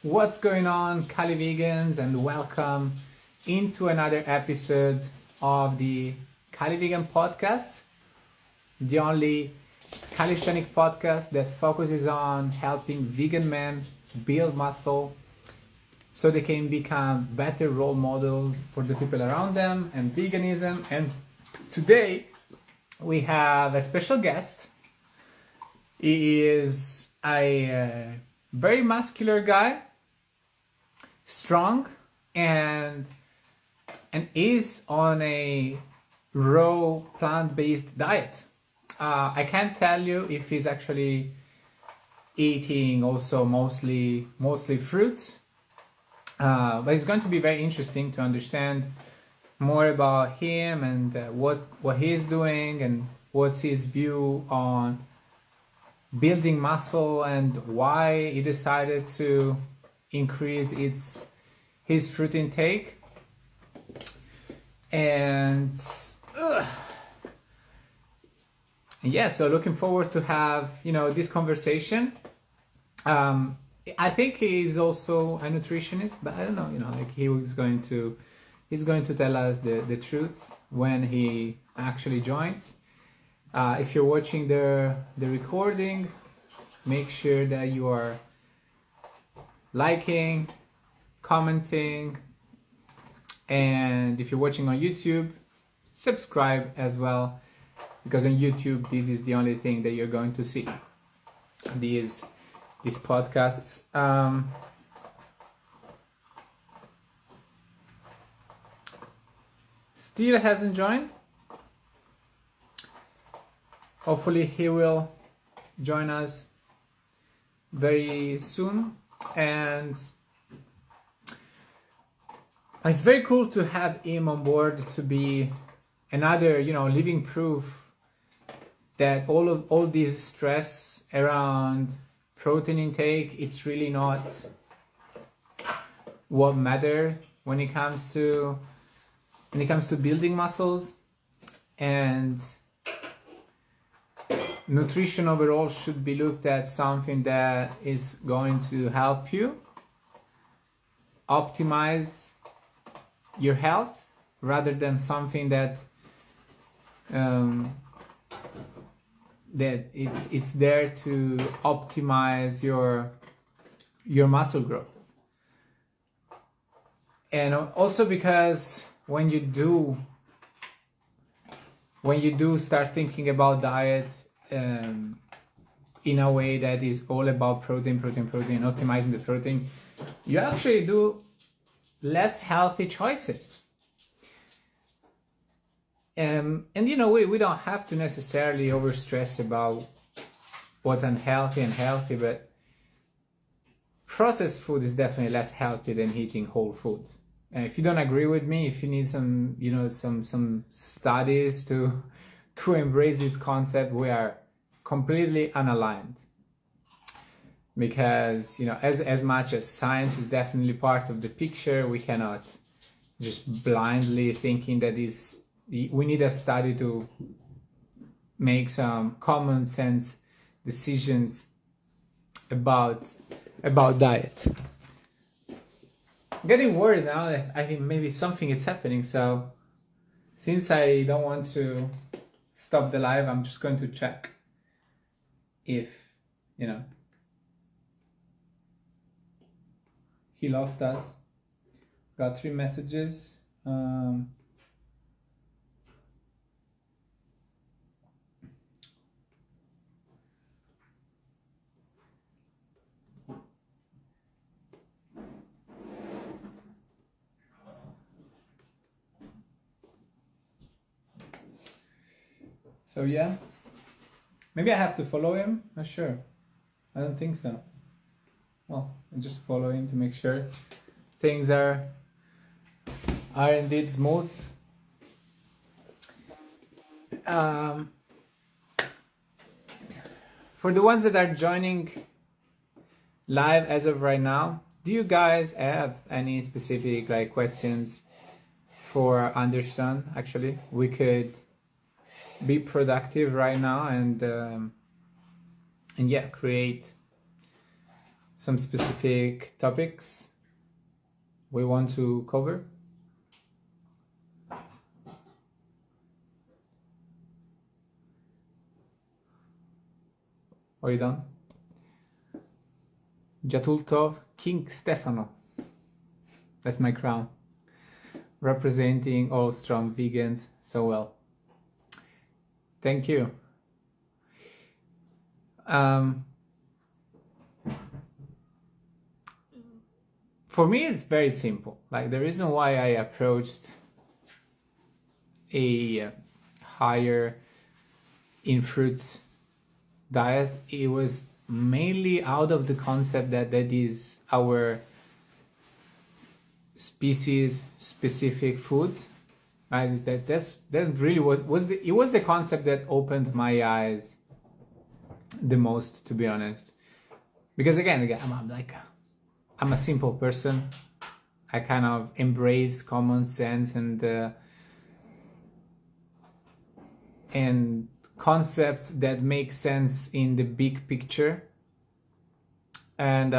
What's going on, CALIVEGANs, and welcome into another episode of the CALIVEGAN podcast, the only calisthenic podcast that focuses on helping vegan men build muscle so they can become better role models for the people around them and veganism. And today we have a special guest. He is a very muscular guy, strong, and is on a raw plant-based diet. I can't tell you if he's actually eating also mostly fruits, but it's going to be very interesting to understand more about him and what he's doing and what's his view on building muscle and why he decided to increase his fruit intake. And yeah, so looking forward to have this conversation. I think he's also a nutritionist, but I don't know, like he's going to tell us the truth when he actually joins. If you're watching the recording, make sure that you are liking, commenting, and if you're watching on YouTube, subscribe as well, because on YouTube this is the only thing that you're going to see. These podcasts. Still hasn't joined. Hopefully he will join us very soon, and it's very cool to have him on board to be another living proof that all this stress around protein intake, it's really not what matters when it comes to building muscles, and nutrition overall should be looked at something that is going to help you optimize your health rather than something that it's there to optimize your muscle growth. And also because when you do start thinking about diet in a way that is all about protein, optimizing the protein, you actually do less healthy choices. And we don't have to necessarily overstress about what's unhealthy and healthy, but processed food is definitely less healthy than eating whole food. And if you don't agree with me, if you need some some studies to embrace this concept, we are completely unaligned. Because as much as science is definitely part of the picture, we cannot just blindly thinking that we need a study to make some common sense decisions about diet. I'm getting worried now. I think maybe something is happening. So since I don't want to stop the live, I'm just going to check if he lost us. Got 3 messages. So yeah, maybe I have to follow him. Not sure. I don't think so. Well, I'll just follow him to make sure things are indeed smooth. For the ones that are joining live as of right now, do you guys have any specific questions for Anderson? Actually, we could be productive right now and yeah, create some specific topics we want to cover. Are you done? Jatultov, King Stefano. That's my crown. Representing all strong vegans so well. Thank you. For me, it's very simple. Like, the reason why I approached a higher in fruits diet, it was mainly out of the concept that is our species specific food. Right? That's really what was the concept that opened my eyes the most, to be honest. Because again, I'm a simple person. I kind of embrace common sense and concept that makes sense in the big picture, and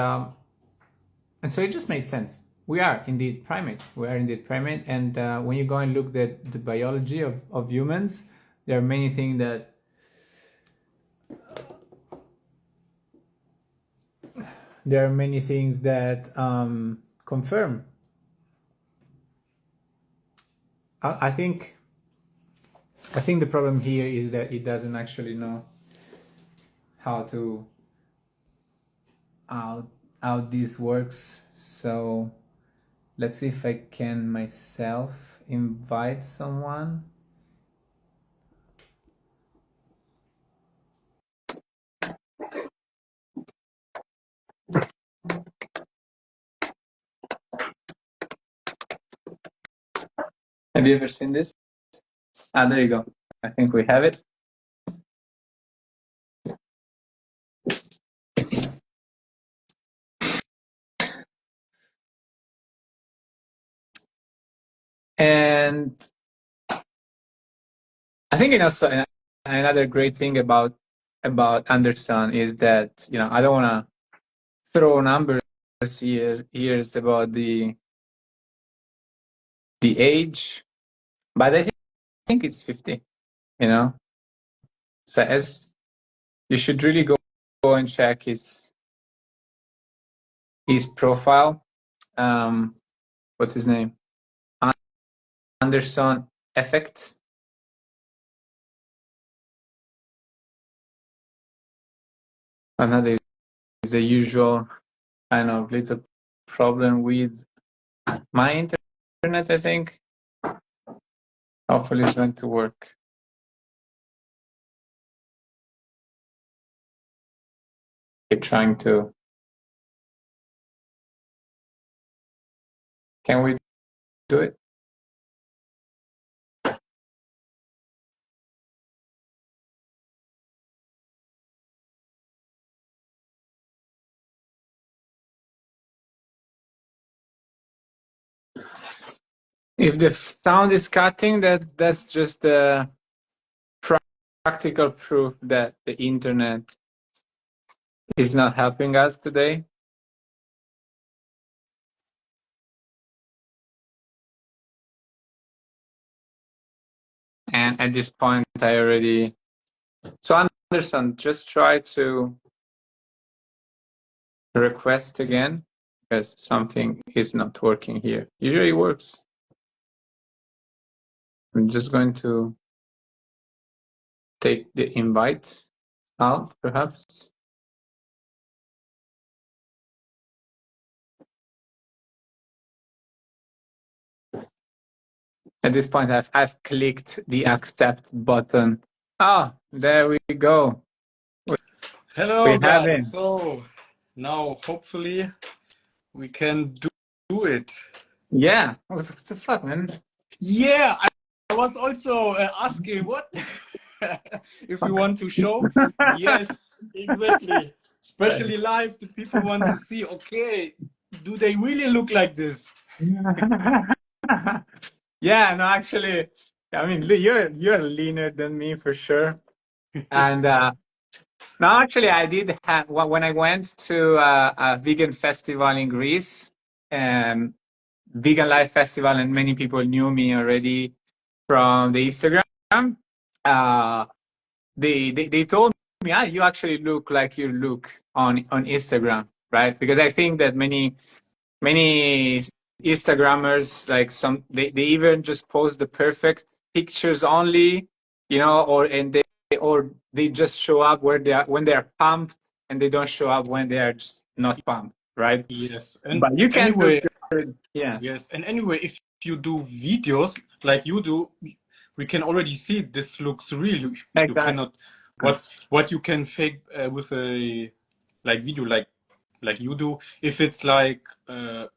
so it just made sense. We are indeed primate. And when you go and look at the biology of humans, there are many things that confirm. I think the problem here is that it doesn't actually know how this works. So let's see if I can myself invite someone. Have you ever seen this? There you go. I think we have it. And I think also another great thing about Anderson is that I don't want to throw numbers here about the age, but I think it's 50. So as you should really go and check his profile. What's his name? Anderson Effect. Another is the usual kind of little problem with my internet, I think. Hopefully it's going to work. Keep trying to. Can we do it? If the sound is cutting, that's just a practical proof that the internet is not helping us today. And at this point, I already. So Anderson, just try to request again, because something is not working here. Usually it works. I'm just going to take the invite out, perhaps. At this point, I've clicked the accept button. Ah, there we go. Hello, guys. So now hopefully we can do it. Yeah. What the fuck, man? Yeah, I was also asking what if you want to show. Yes, exactly. Especially live, the people want to see. Okay, do they really look like this? Yeah, no, actually, I mean, you're leaner than me for sure, and No, actually, I did have when I went to a vegan festival in Greece, um, Vegan Life Festival, and many people knew me already from the Instagram. Uh, they told me, ah, you actually look like you look on Instagram, right? Because I think that many Instagrammers, like some, they even just post the perfect pictures only, or they just show up where they are when they are pumped, and they don't show up when they are just not pumped, right? Yes, and But you can look anyway, good, yeah, yes, and anyway, if you do videos like you do, we can already see this looks real. You exactly. cannot what you can fake with a like video like you do. If it's like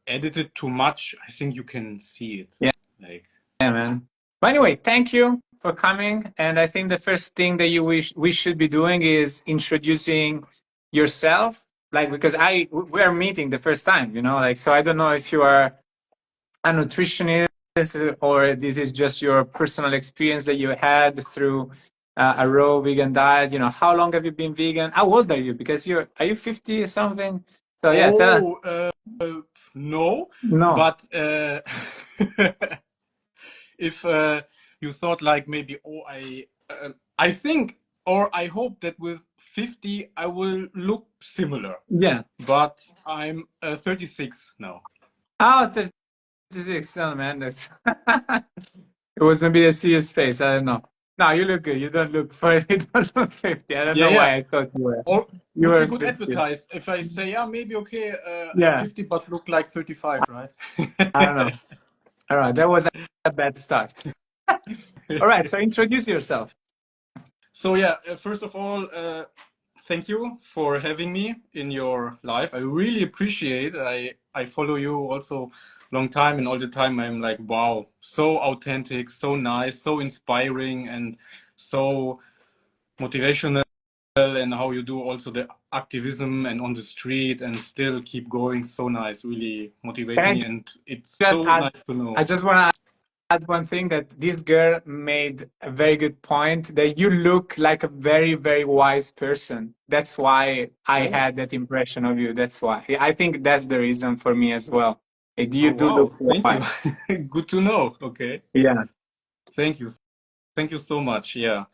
edited too much, I think you can see it. Yeah, Like yeah, man. But anyway, thank you for coming. And I think the first thing that we should be doing is introducing yourself, like because we are meeting the first time, like so I don't know if you are a nutritionist or this is just your personal experience that you had through a raw vegan diet. How long have you been vegan? How old are you? Because are you 50 or something? So yeah, tell us. oh no, No. but if you thought like maybe I think or I hope that with 50 I will look similar, Yeah. but I'm 36 now. Oh, 36. Oh, man, that's it was maybe the serious face. I don't know. No, you look good. You don't look for you don't look 50. I don't Yeah, know yeah. why I thought Or you would be were good 50. advertised if I say, yeah, maybe okay, I'm Yeah. 50 but look like 35, right? I don't know. All right, that was a bad start. All right, so introduce yourself. So yeah, first of all, thank you for having me in your life. I really appreciate. I follow you also long time, and all the time I'm like, wow, so authentic, so nice, so inspiring, and so motivational. And how you do also the activism and on the street and still keep going. So nice, really motivate me, Thank and it's you. so nice to I know. just want to add one thing that this girl made a very good point that you look like a very, very wise person. That's why I Oh, had that impression of you. That's why. I think that's the reason for me as well. You oh do look wow, thank you. wise. Good to know. Okay, Yeah. thank you. Thank you so much. Yeah.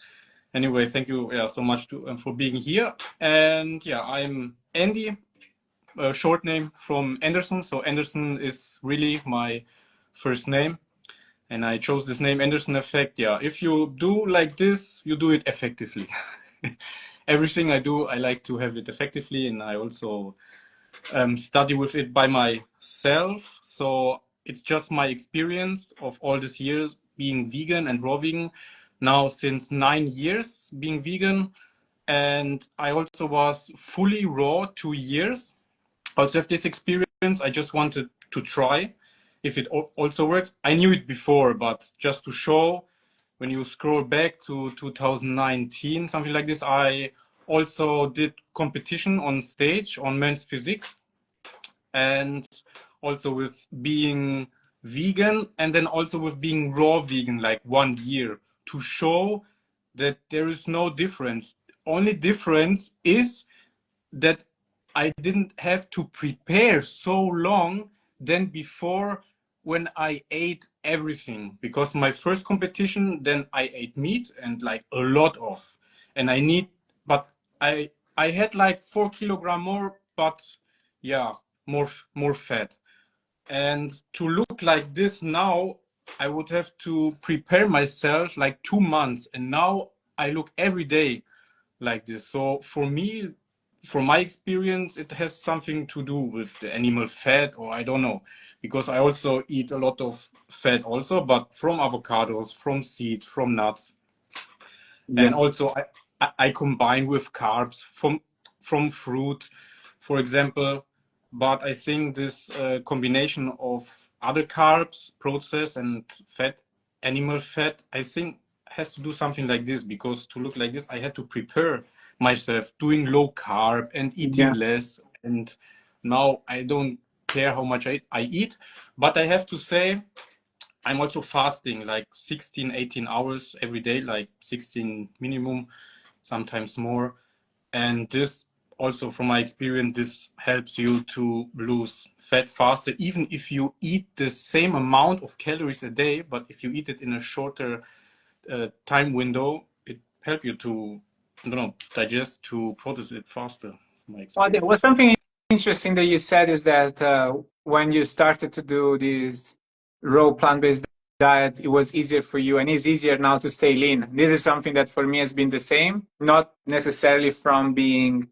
Anyway, thank you so much for being here. And yeah, I'm Andy, a short name from Anderson. So Anderson is really my first name. And I chose this name Anderson Effect. Yeah, if you do like this, you do it effectively. Everything I do, I like to have it effectively. And I also study with it by myself. So it's just my experience of all these years being vegan and raw vegan. Now since 9 years being vegan, and I also was fully raw 2 years. Also have this experience. I just wanted to try if it also works. I knew it before, but just to show, when you scroll back to 2019, something like this, I also did competition on stage on men's physique, and also with being vegan, and then also with being raw vegan like 1 year, to show that there is no difference. Only difference is that I didn't have to prepare so long than before when I ate everything, because my first competition, then I ate meat and like a lot of, and but I had like 4 kilogram more, but yeah, more fat. And to look like this now, I would have to prepare myself like 2 months, and now I look every day like this. So for me, from my experience, it has something to do with the animal fat, or I don't know, because I also eat a lot of fat also, but from avocados, from seeds, from nuts, Yeah. and also I combine with carbs from fruit, for example. But I think this combination of other carbs, processed and fat, animal fat, I think has to do something like this, because to look like this, I had to prepare myself doing low carb and eating Yeah. less. And now I don't care how much I eat, but I have to say I'm also fasting like 16, 18 hours every day, like 16 minimum, sometimes more. And this also, from my experience, this helps you to lose fat faster, even if you eat the same amount of calories a day, but if you eat it in a shorter time window, it helps you to, I don't know, digest, to process it faster, from my Well, there was experience. something interesting that you said is that when you started to do this raw plant-based diet, it was easier for you and it's easier now to stay lean. This is something that for me has been the same, not necessarily from being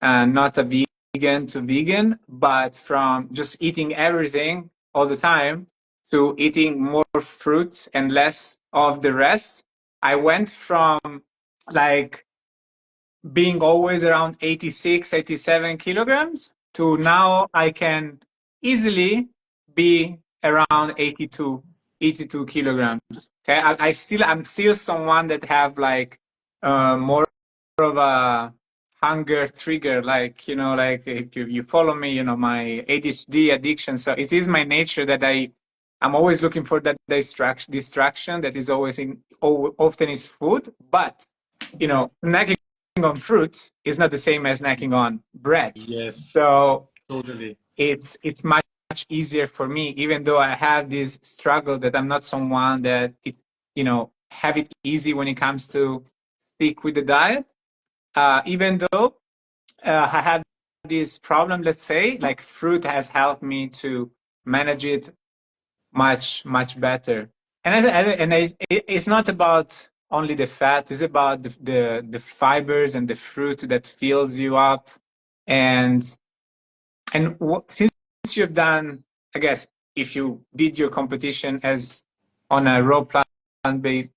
not a vegan to vegan, but from just eating everything all the time to eating more fruits and less of the rest. I went from like being always around 86, 87 kilograms to now I can easily be around 82 kilograms. Okay. I'm still someone that have like more of a hunger trigger, like, you know, like if you follow me, you know, my ADHD addiction. So it is my nature that I'm always looking for that distraction that is always often is food, but you know, snacking on fruits is not the same as snacking on bread. Yes, So totally. it's much easier for me, even though I have this struggle that I'm not someone that it, you know, have it easy when it comes to stick with the diet. Even though I have this problem, let's say, like fruit has helped me to manage it much better. It's not about only the fat; it's about the fibers and the fruit that fills you up. And since you've done, I guess, if you did your competition as on a raw plant-based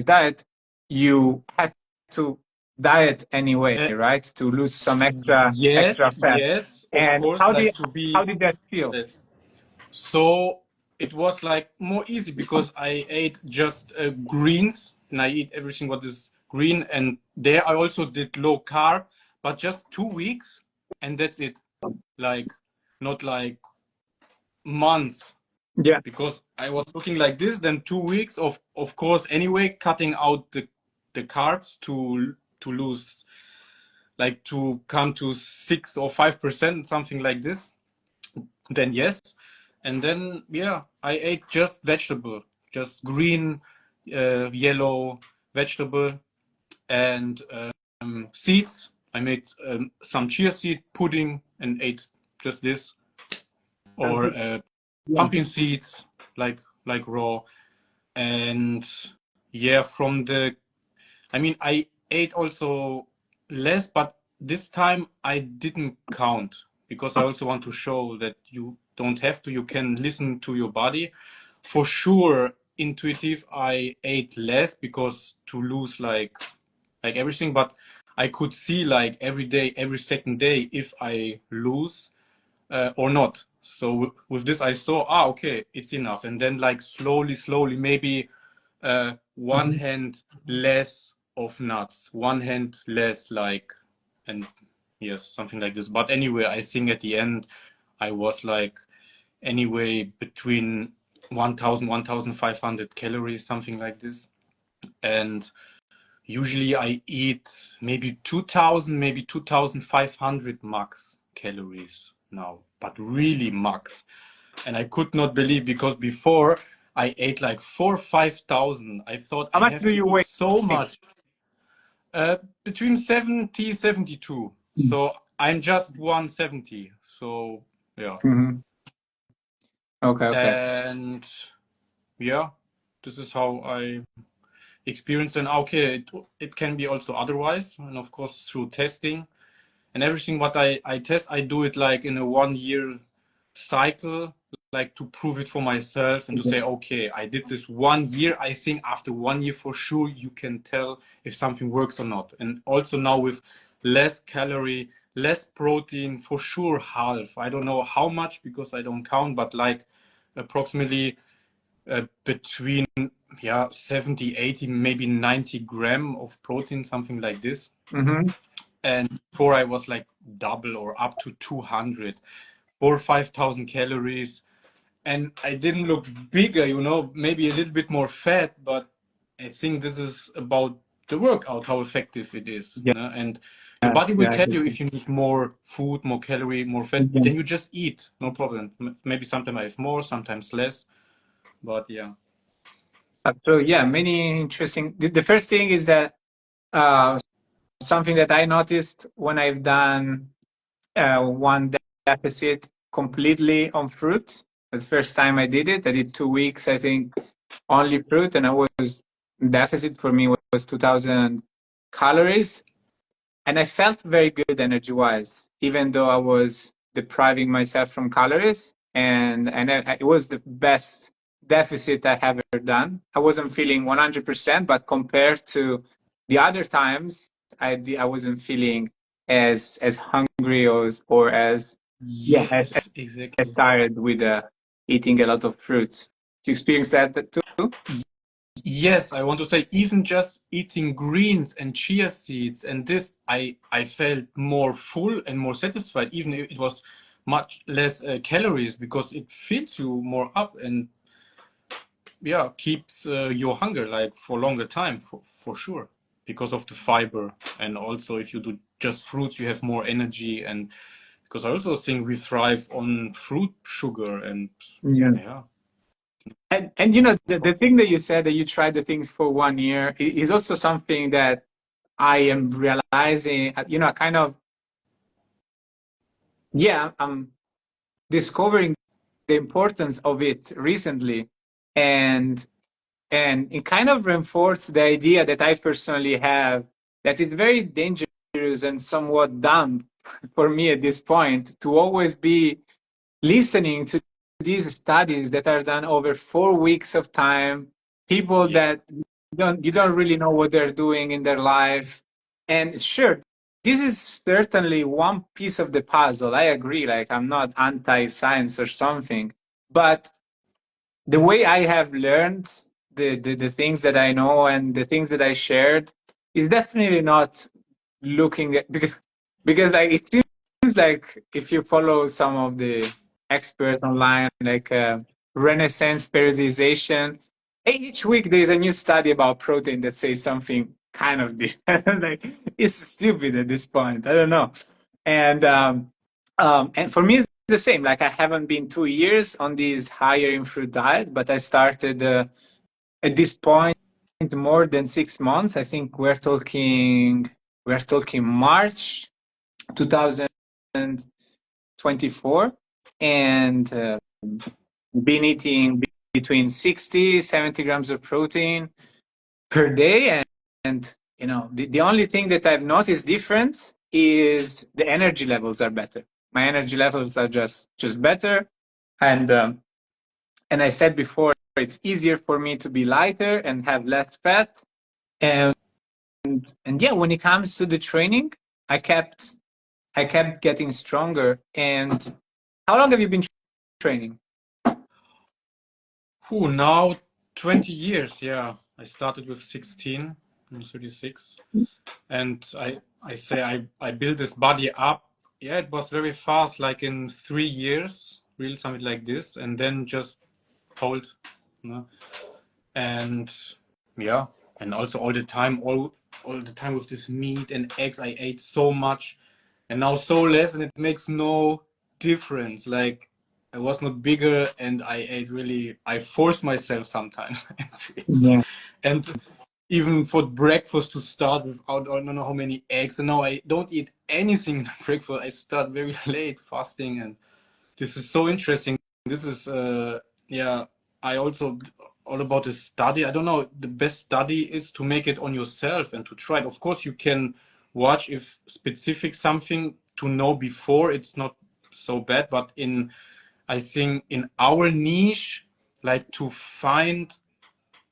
diet, you had to diet anyway, Uh, right? To lose some extra yes, fat. yes, of And course, like to how be, did that feel? yes. So it was like more easy because I ate just greens and I eat everything what is green. And there I also did low carb, but just 2 weeks and that's it. Like not like months Yeah. because I was looking like this. Then 2 weeks of course anyway cutting out the carbs to lose like to come to 6 or 5% something like this. Then yes, and then yeah, I ate just vegetable, just green, yellow vegetable, and seeds. I made some chia seed pudding and ate just this, or Yeah. pumpkin seeds like raw. And yeah, from the, I mean, I ate also less, but this time I didn't count because I also want to show that you don't have to, you can listen to your body. For sure, intuitive, I ate less because to lose like everything, but I could see like every day, every second day if I lose or not. So with this, I saw, okay, it's enough. And then like slowly, maybe one Mhm. hand less of nuts, one hand less like, and yes, something like this. But anyway, I think at the end, I was like anyway between 1000, 1500 calories, something like this. And usually I eat maybe 2000, maybe 2500 max calories now, but really max. And I could not believe because before I ate like 5,000. I thought How I much have do to you eat weigh? so much. Between 70, 72. So I'm just 170. So yeah. Mhm. Okay. And yeah, this is how I experience. And okay, it can be also otherwise. And of course, through testing and everything what I test, I do it like in a 1 year cycle, like to prove it for myself and to say, okay, I did this 1 year. I think after 1 year for sure you can tell if something works or not. And also now with less calorie, less protein, for sure half. I don't know how much because I don't count, but like approximately between, yeah, 70, 80, maybe 90 gram of protein, something like this. Mhm. And before I was like double or up to 200 or 5,000 calories. And I didn't look bigger, maybe a little bit more fat, but I think this is about the workout, how effective it is. Yeah, And your body will yeah, tell you if you need more food, more calorie, more fat, yeah. then you just eat, no problem. Maybe sometimes I have more, sometimes less, but yeah. So yeah, many interesting. The first thing is that uh, something that I noticed when I've done one deficit completely on fruit. The first time I did it, I did 2 weeks, I think, only fruit, and I was deficit for me was 2,000 calories, and I felt very good energy wise, even though I was depriving myself from calories, it was the best deficit I have ever done. I wasn't feeling 100%, but compared to the other times, I wasn't feeling as hungry or as yeah Yes, as exactly. tired with eating a lot of fruits. Do you experience that too? Yes, I want to say even just eating greens and chia seeds and this, I felt more full and more satisfied, even if it was much less calories because it fills you more up and yeah, keeps your hunger like for longer time for sure because of the fiber and also if you do just fruits you have more energy and because I also think we thrive on fruit sugar and Yeah. yeah. And you know the thing that you said that you tried the things for 1 year is also something that I am realizing, you know, kind of, yeah, I'm discovering the importance of it recently. And it kind of reinforced the idea that I personally have that it's very dangerous and somewhat dumb for me at this point to always be listening to these studies that are done over 4 weeks of time, people Yeah. that you don't really know what they're doing in their life. And sure, this is certainly one piece of the puzzle. I agree. Like, I'm not anti-science or something, but the way I have learned the things that I know and the things that I shared is definitely not looking at because like it seems like if you follow some of the experts online, like Renaissance periodization, each week there is a new study about protein that says something kind of different. Like it's stupid at this point. I don't know. And and for me, it's the same. Like I haven't been 2 years on this higher in fruit diet, but I started at this point more than 6 months. I think we're talking March 2024, and been eating between 60, 70 grams of protein per day, and you know the only thing that I've noticed different is the energy levels are better. My energy levels are just better, and and I said before it's easier for me to be lighter and have less fat, and and yeah, when it comes to the training, I kept getting stronger. And how long have you been training? Who now 20 years, yeah. I started with 16, I'm 36. And I say I built this body up. Yeah, it was very fast, like in 3 years, really something like this, and then just hold, you know? And yeah, and also all the time with this meat and eggs, I ate so much, and now so less, and it makes no difference. Like I was not bigger, and I ate really. I forced myself sometimes, Yeah. and even for breakfast to start without I don't know how many eggs, and now I don't eat anything in breakfast. I start very late fasting, and this is so interesting. This is yeah. I also all about this study. I don't know. The best study is to make it on yourself and to try it. Of course, you can watch if specific something to know before. It's not so bad, but in I think in our niche, like to find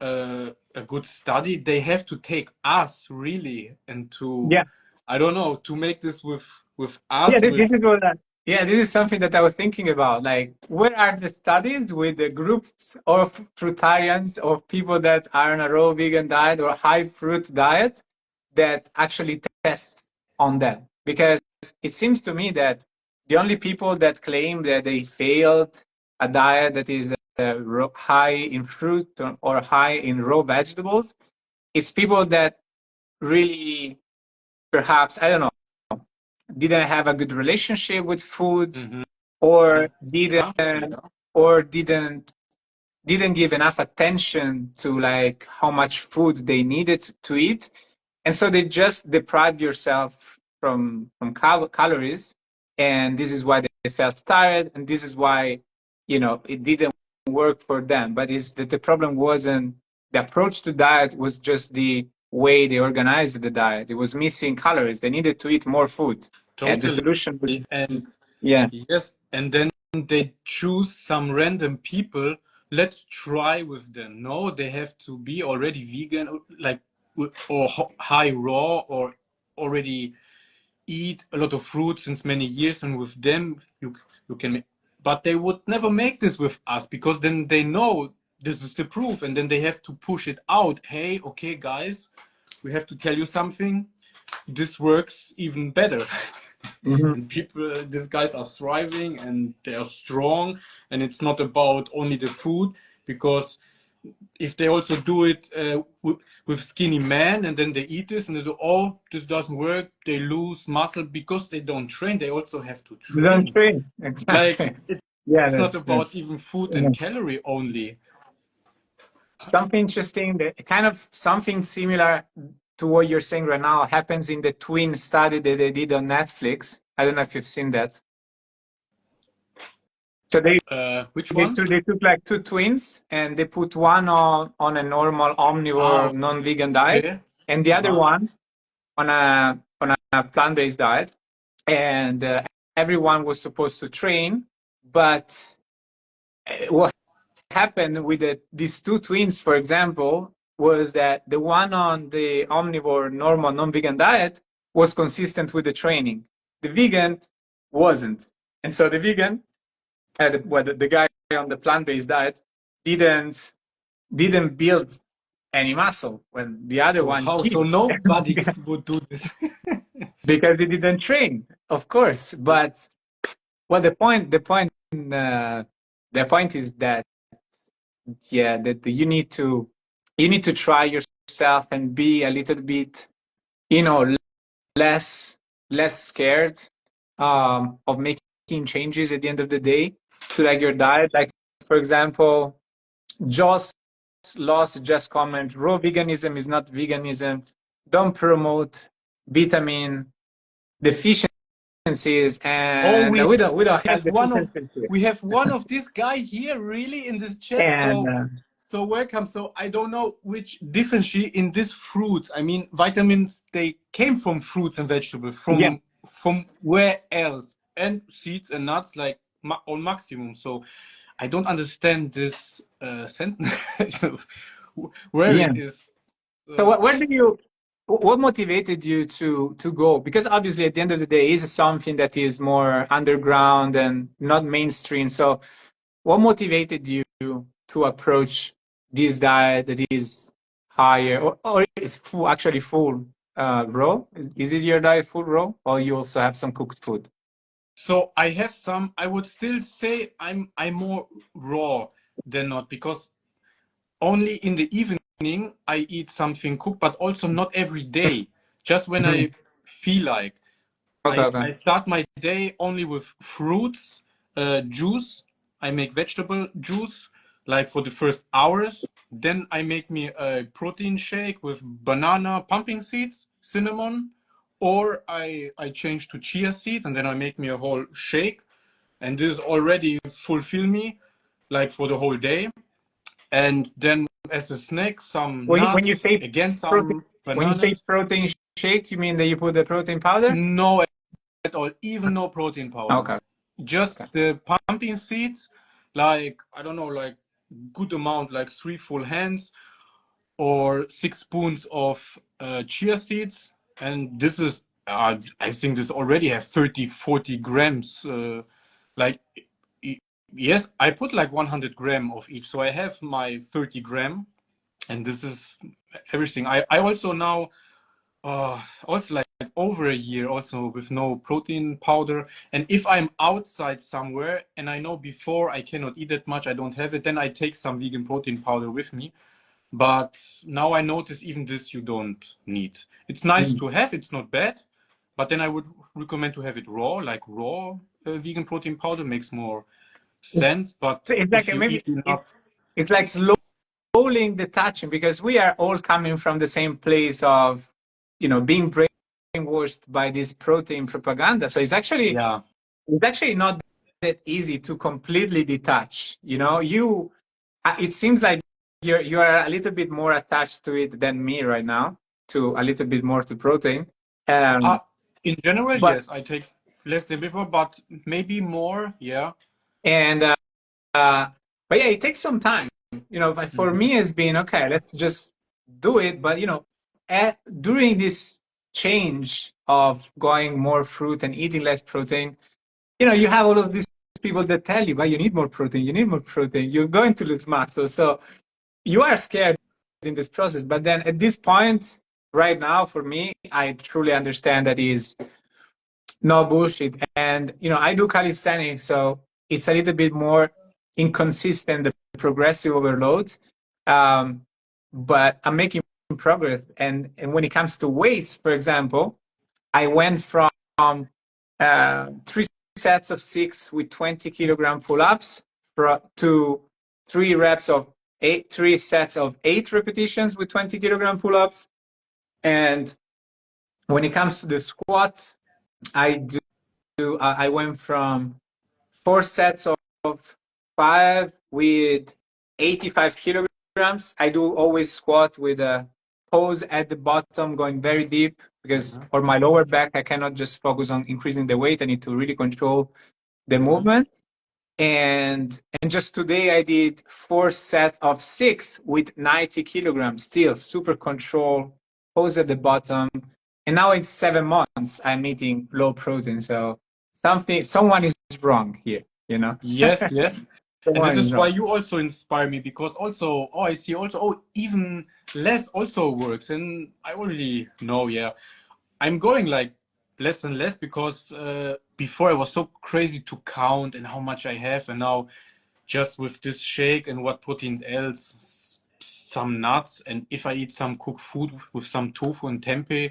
a good study, they have to take us really and to Yeah. I don't know to make this with Yeah, us this with is what yeah, this is something that I was thinking about. Like, where are the studies with the groups of fruitarians, of people that are on a raw vegan diet or high fruit diet that actually test on them? Because it seems to me that the only people that claim that they failed a diet that is high in fruit or high in raw vegetables, it's people that really, perhaps, I don't know, didn't have a good relationship with food, or Yeah. didn't give enough attention to like how much food they needed to eat, and so they just deprived yourself from calories, and this is why they felt tired, and this is why, you know, it didn't work for them. But is that the problem wasn't the approach to diet, was just the way they organized the diet. It was missing calories. They needed to eat more food, and the Totally. solution was, And yeah. yes, and then they choose some random people. Let's try with them. No, they have to be already vegan, like, or high raw, or already eat a lot of fruit since many years. And with them, you can make, but they would never make this with us, because then they know this is the proof, and then they have to push it out. Hey, okay, guys, we have to tell you something. This works even better. Mhm. And people, these guys are thriving and they are strong, and it's not about only the food, because if they also do it with skinny men, and then they eat this and they do, oh, this doesn't work, they lose muscle because they don't train. They also have to You don't train. train. Like, Exactly. Yeah, it's not that's good. about even food Yeah. and calorie only. Something interesting, that kind of something similar to what you're saying right now happens in the twin study that they did on Netflix. I don't know if you've seen that. So Which one? they took like two twins, and they put one on a normal omnivore Ah, non-vegan diet, okay. and the other Uh-huh. one on a plant-based diet, and everyone was supposed to train, but what happened with these two twins, for example, was that the one on the omnivore, normal, non-vegan diet was consistent with the training. The vegan wasn't. And so the vegan, the guy on the plant-based diet, didn't build any muscle, when the other So one how? So did. nobody would do this. Because he didn't train, of course. But well, the point is that, yeah, that you need to try yourself and be a little bit, you know, less scared of making changes at the end of the day to like your diet. Like, for example, Joss Loss just comment, raw veganism is not veganism. Don't promote vitamin deficiencies, Oh, and we don't have have one of deficiencies here. we have one of this guy here really in this chat. And So welcome. So I don't know which differentiate in this fruits. I mean, vitamins, they came from fruits and vegetables. yeah, From where else? And seeds and nuts, like on maximum. So I don't understand this sentence where yeah. it is. So Uh, what motivated you to go? Because obviously at the end of the day, it's something that is more underground and not mainstream. So what motivated you to approach this diet that is higher, or is full, actually full raw? Is it your diet full raw, or you also have some cooked food? So I have some. I would still say I'm more raw than not, because only in the evening I eat something cooked, but also not every day. Just when I Mhm. feel like. Okay, okay. I start my day only with fruits, juice. I make vegetable juice like for the first hours. Then I make me a protein shake with banana, pumpkin seeds, cinnamon, or I change to chia seed, and then I make me a whole shake. And this already fulfill me like for the whole day. And then as a snack, some When you nuts, say again protein, some when you say bananas. protein shake, you mean that you put the protein powder? No, at all, even no protein powder. Okay, Just okay. the pumpkin seeds, like, I don't know, like good amount, like 3 full hands or 6 spoons of chia seeds. And this is, I think this already has 30, 40 grams. Like, yes, I put like 100 gram of each. So I have my 30 gram, and this is everything. I also now also like over a year also with no protein powder. And if I'm outside somewhere and I know before I cannot eat that much, I don't have it, then I take some vegan protein powder with me. But now I notice even this you don't need. It's nice Mm. to have, it's not bad, but then I would recommend to have it raw, like raw vegan protein powder makes more sense. But It's like if you maybe eat enough, it's like slowly detaching, because we are all coming from the same place of, being brainwashed by this protein propaganda. So yeah, it's actually not that easy to completely detach. It seems like you are a little bit more attached to it than me right now, to a little bit more to protein. uh, Um, in general, but yes, I take less than before, but maybe more. Yeah. and uh, but yeah, it takes some time. But for Mhm. me, it's been okay. Let's just do it. But during this change of going more fruit and eating less protein, you have all of these people that tell you, but you need more protein. You need more protein. You're going to lose muscle. So you are scared in this process. But then at this point, right now, for me, I truly understand that is no bullshit. And I do calisthenics, so it's a little bit more inconsistent, the progressive overload. Um, but I'm making progress. And when it comes to weights, for example, I went from 3 sets of 6 with 20-kilogram pull-ups to 3 repetitions with 20-kilogram pull-ups. And when it comes to the squats, I went from 4 sets of 5 with 85 kilograms. I do always squat with a pose at the bottom, going very deep, because Mhm. for my lower back, I cannot just focus on increasing the weight. I need to really control the Mhm. movement. And just today I did 4 sets of 6 with 90 kilograms, still super control, pose at the bottom. And now in 7 months, I'm eating low protein. So someone is wrong here. Yes, yes. And this Someone is is why wrong. you also inspire me because also, oh, I see also, oh, even less also works. And I already know, yeah. I'm going like less and less because before I was so crazy to count and how much I have. And now just with this shake and what proteins else, some nuts. And if I eat some cooked food with some tofu and tempeh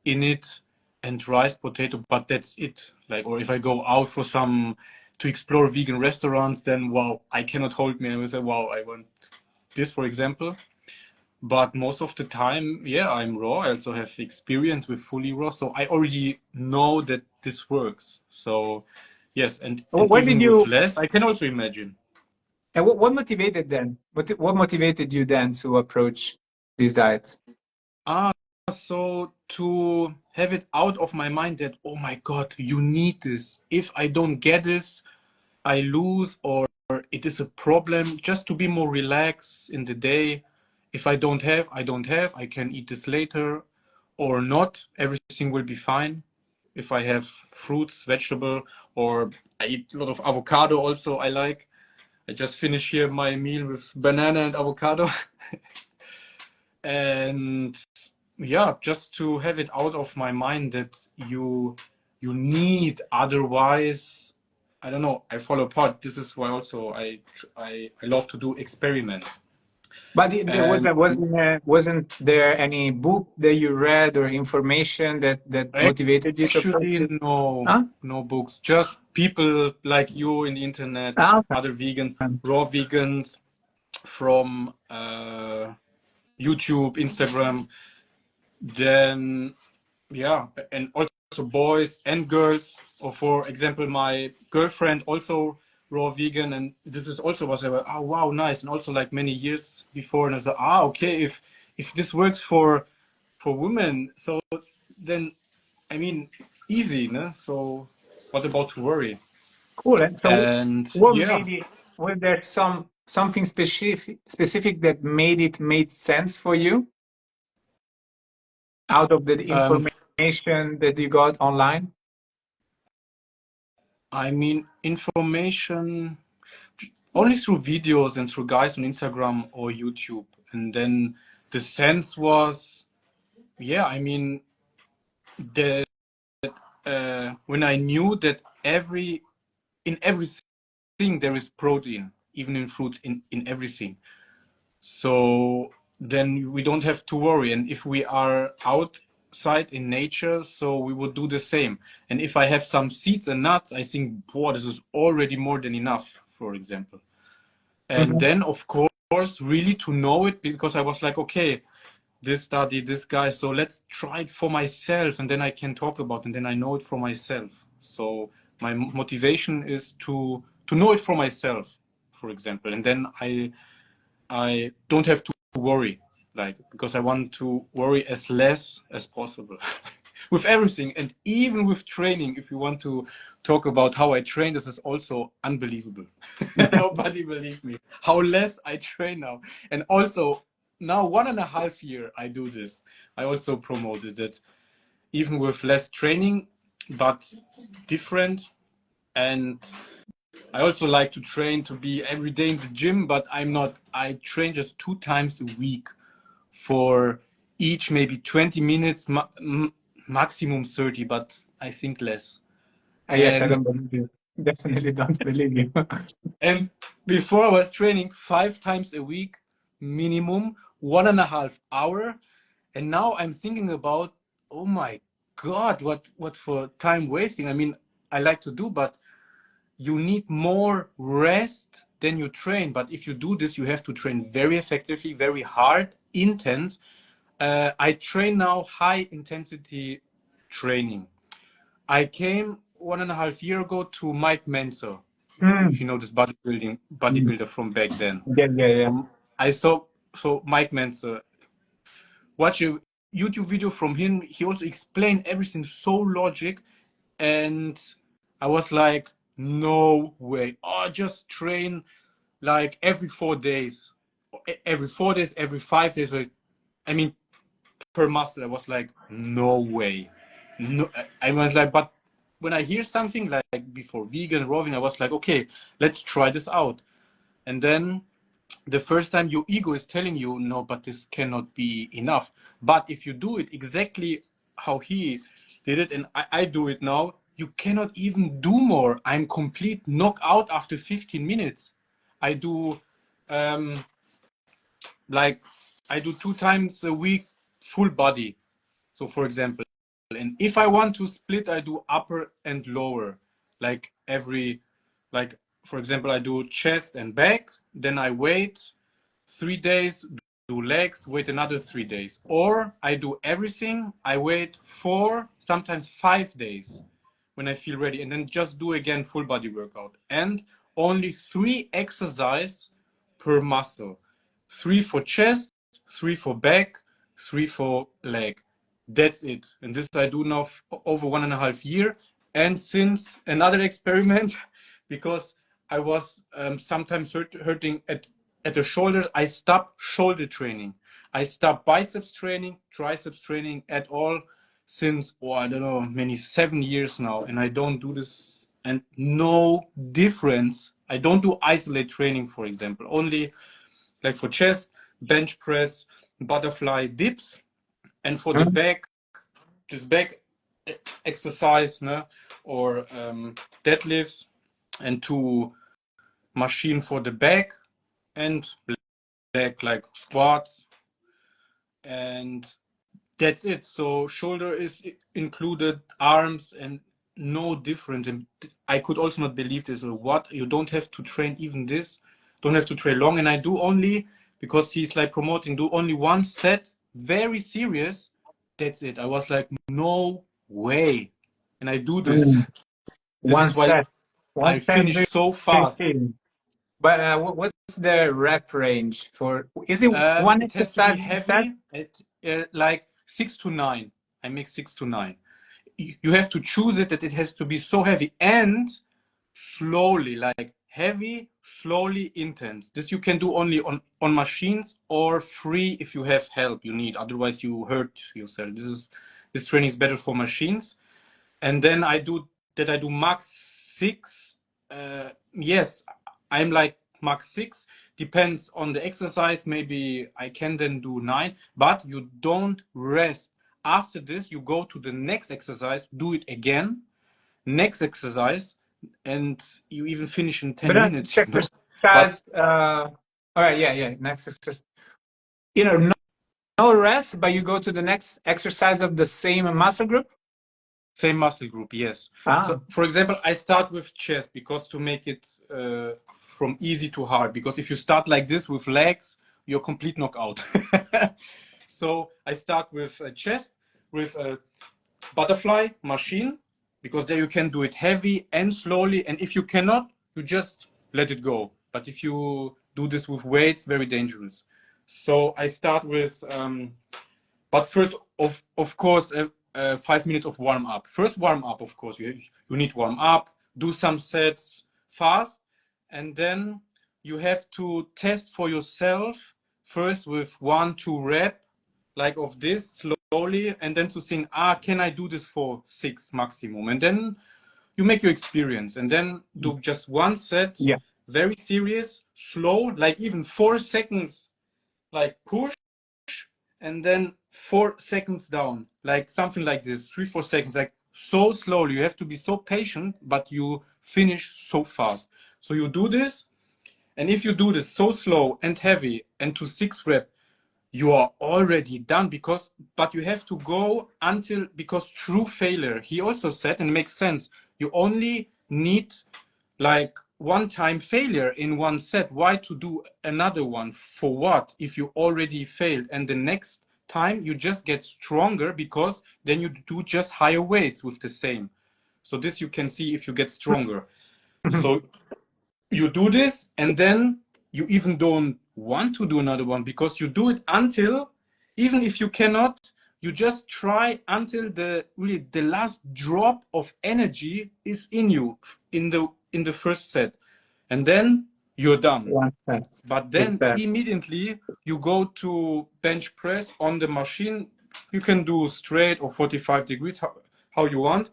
in it and rice, potato, but that's it. Like, or if I go out for some to explore vegan restaurants, then wow, I cannot hold me. I will say, wow, I want this, for example. But most of the time, yeah, I'm raw. I also have experience with fully raw, so I already know that this works. So yes, and When did even with you, less, I can also imagine. and what motivated then? What motivated you then to approach these diets? Ah, so to have it out of my mind that, oh my God, you need this. If I don't get this, I lose or it is a problem. Just to be more relaxed in the day. If I don't have, I don't have. I can eat this later or not. Everything will be fine. If I have fruits, vegetable, or I eat a lot of avocado also, I like. I just finished here my meal with banana and avocado. And yeah, just to have it out of my mind that you need, otherwise I don't know, I fall apart. This is why also I love to do experiments. But there And wasn't there any book that you read or information that motivated you to approach actually it? no, Huh? no books, just people like you in the internet, Ah, other vegan, okay. raw vegans from YouTube, Instagram. Then yeah, and also boys and girls. Or for example, my girlfriend also raw vegan, and this is also was like, oh wow, nice. And also like many years before, and I said, ah, okay, if this works for women, so then I mean easy, no? So what about to worry? Cool. And so, And what yeah, made it? Was there something specific that made sense for you out of the um, information that you got online? I mean information only through videos and through guys on Instagram or YouTube. And then the sense was, yeah, I mean, that when I knew that in everything there is protein, even in fruits, in everything. So then we don't have to worry. And if we are outside in nature, so we would do the same. And if I have some seeds and nuts, I think, boy, this is already more than enough, for example. And Mhm. then, of course, really to know it, because I was like, okay, this study, this guy, so let's try it for myself, and then I can talk about it, and then I know it for myself. So my motivation is to know it for myself, for example, and then I don't have to worry, like, because I want to worry as less as possible with everything. And even with training, if you want to talk about how I train, this is also unbelievable. Nobody believe me how less I train now. And also now 1.5 year I do this. I also promoted it even with less training, but different. And I also like to train to be every day in the gym, but I'm not. I train just 2 times a week for each maybe 20 minutes, maximum 30, but I think less. Yes, I And don't believe you. Definitely don't believe you. and before I was training 5 times a week, minimum 1.5 hour. And now I'm thinking about, oh my God, what for time wasting. I mean, I like to do, but you need more rest than you train. But if you do this, you have to train very effectively, very hard, intense. I train now high intensity training. I came 1.5 year ago to Mike Menzer, if Mm. you know this Mm. bodybuilder from back then. Yeah, yeah, yeah. I saw Mike Menzer, watch a YouTube video from him. He also explained everything so logic, and I was like, no way. Oh, just train like every 4 days, every 4 days, every 5 days. I mean, per muscle. I was like, no way. No, I was like, but when I hear something like before vegan, raw vegan, I was like, okay, let's try this out. And then the first time your ego is telling you, no, but this cannot be enough. But if you do it exactly how he did it, and I do it now, you cannot even do more. I'm complete knockout after 15 minutes. I do um, like I do 2 times a week full body. So for example, and if I want to split, I do upper and lower, like like for example, I do chest and back, then I wait 3 days, do legs, wait another 3 days. Or I do everything, I wait 4, sometimes 5 days when I feel ready, and then just do again full body workout. And only 3 exercise per muscle. 3 for chest, 3 for back, 3 for leg. That's it. And this I do now over 1.5 year. And since another experiment, because I was sometimes hurting at the shoulders, I stopped shoulder training. I stopped biceps training, triceps training at all since, oh, I don't know, many 7 years now. And I don't do this, and no difference. I don't do isolate training, for example, only like for chest, bench press, butterfly dips, and for the Mm. back, this back exercise, no? Or deadlifts, and to machine for the back, and back like squats, and that's it. So shoulder is included, arms, and no different. And I could also not believe this. Or what? You don't have to train even this. Don't have to train long. And I do only, because he's like promoting, do only one set, very serious. That's it. I was like, no way. And I do this. Mm. This One is why set. I One set finish very so fast. few. But what's the rep range for? Is it one It has to be exercise set? heavy at like 6 to 9. I make 6 to 9. You have to choose it that it has to be so heavy and slowly, like heavy, slowly, intense. This you can do only on machines or free if you have help you need. Otherwise, you hurt yourself. This training is better for machines. And then I do max 6. Yes, I'm like max 6. Depends on the exercise. Maybe I can then do 9, but you don't rest. After this, you go to the next exercise, do it again, next exercise, and you even finish in But 10 minutes, check But exercise. All right, yeah, yeah. Next exercise. no, no rest, but you go to the next exercise of the same muscle group? Same muscle group, yes. Ah. So, for example, I start with chest because to make it from easy to hard. Because if you start like this with legs, you're complete knockout. So I start with chest, with a butterfly machine, because there you can do it heavy and slowly. And if you cannot, you just let it go. But if you do this with weights, very dangerous. So I start with but first, of course, 5 minutes of warm up. First warm up, of course, you need warm up, do some sets fast, and then you have to test for yourself first with 1-2 rep, like of this slowly, and then to think, can I do this for 6 maximum? And then you make your experience, and then do just one set, Yeah. very serious, slow, like even 4 seconds, like push and then 4 seconds down, like something like this, 3-4 seconds, like so slowly. You have to be so patient, but you finish so fast. So you do this, and if you do this so slow and heavy and to 6 rep, you are already done. But you have to go until, because true failure, he also said, and it makes sense, you only need like one time failure in one set. Why to do another one? For what? If you already failed, and the next time you just get stronger, because then you do just higher weights with the same. So this you can see if you get stronger. So you do this, and then you even don't want to do another one, because you do it until, even if you cannot, you just try until the last drop of energy is in you in the first set, and then you're done. One set. But then Exactly. immediately you go to bench press on the machine. You can do straight or 45 degrees, how you want.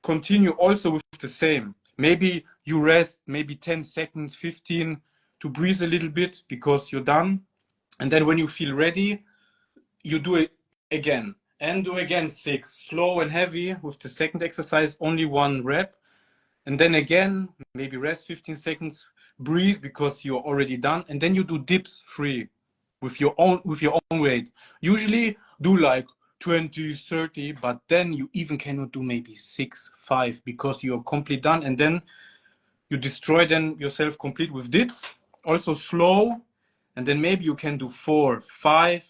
Continue also with the same. Maybe you rest maybe 10 seconds, 15, to breathe a little bit, because you're done. And then when you feel ready, you do it again, and do again 6, slow and heavy with the second exercise, only 1 rep. And then again, maybe rest 15 seconds, breathe, because you're already done. And then you do dips 3 with your own weight. Usually do like 20, 30, but then you even cannot do maybe 6, 5, because you're completely done. And then you destroy then yourself complete with dips, also slow. And then maybe you can do 4, 5,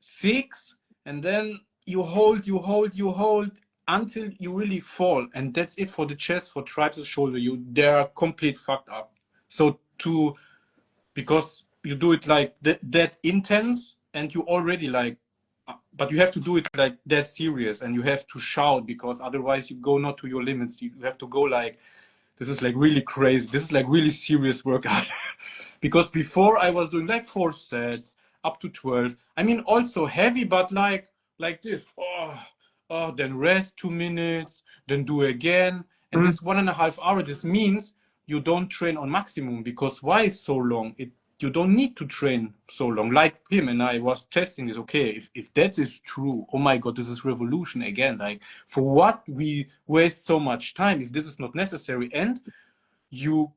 6, and then you hold until you really fall. And that's it for the chest. For triceps, shoulder, they're complete fucked up. So because you do it like that intense, and you already like, but you have to do it like that serious, and you have to shout, because otherwise you go not to your limits. You have to go like, this is like really crazy, this is like really serious workout. Because before I was doing like 4 sets up to 12, I mean also heavy, but like this, then rest 2 minutes, then do again. And this 1.5 hour, this means you don't train on maximum. Because why is so long? You don't need to train so long. Like him, and I was testing this. Okay, if that is true, oh my god, this is revolution again. Like, for what we waste so much time if this is not necessary? And you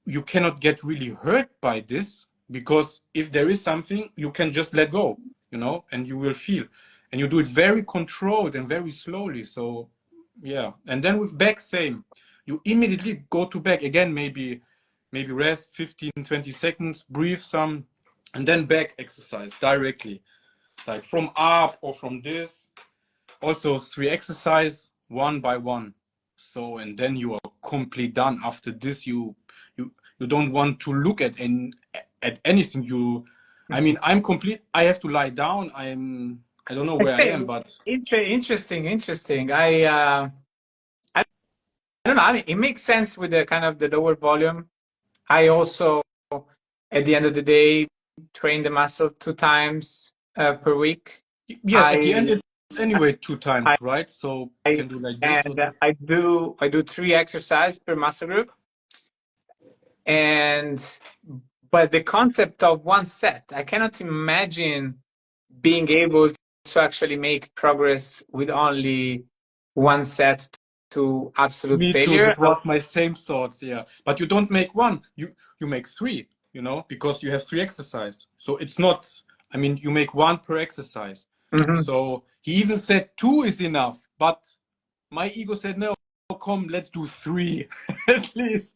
you cannot get really hurt by this, because if there is something, you can just let go, and you will feel. And you do it very controlled and very slowly. So yeah. And then with back, same. You immediately go to back again, maybe rest 15, 20 seconds, breathe some, and then back exercise directly, like from up or from this. Also 3 exercise, one by one. So, and then you are completely done. After this, you don't want to look at anything. I mean, I'm complete. I have to lie down. I don't know where I am, but Interesting. I don't know. I mean, it makes sense with the kind of the lower volume. I also, at the end of the day, train the muscle 2 times per week. yes, at the end it's anyway 2 times, right? So you can do like this. And I do 3 exercises per muscle group. But the concept of 1 set, I cannot imagine being able to actually make progress with only 1 set to absolute Me failure. too. This was my same thoughts. Yeah, but you don't make 1. You make 3. you know, because you have 3 exercises. So it's not, I mean, you make 1 per exercise. So he even said 2 is enough, but my ego said, no, come, let's do 3 at least.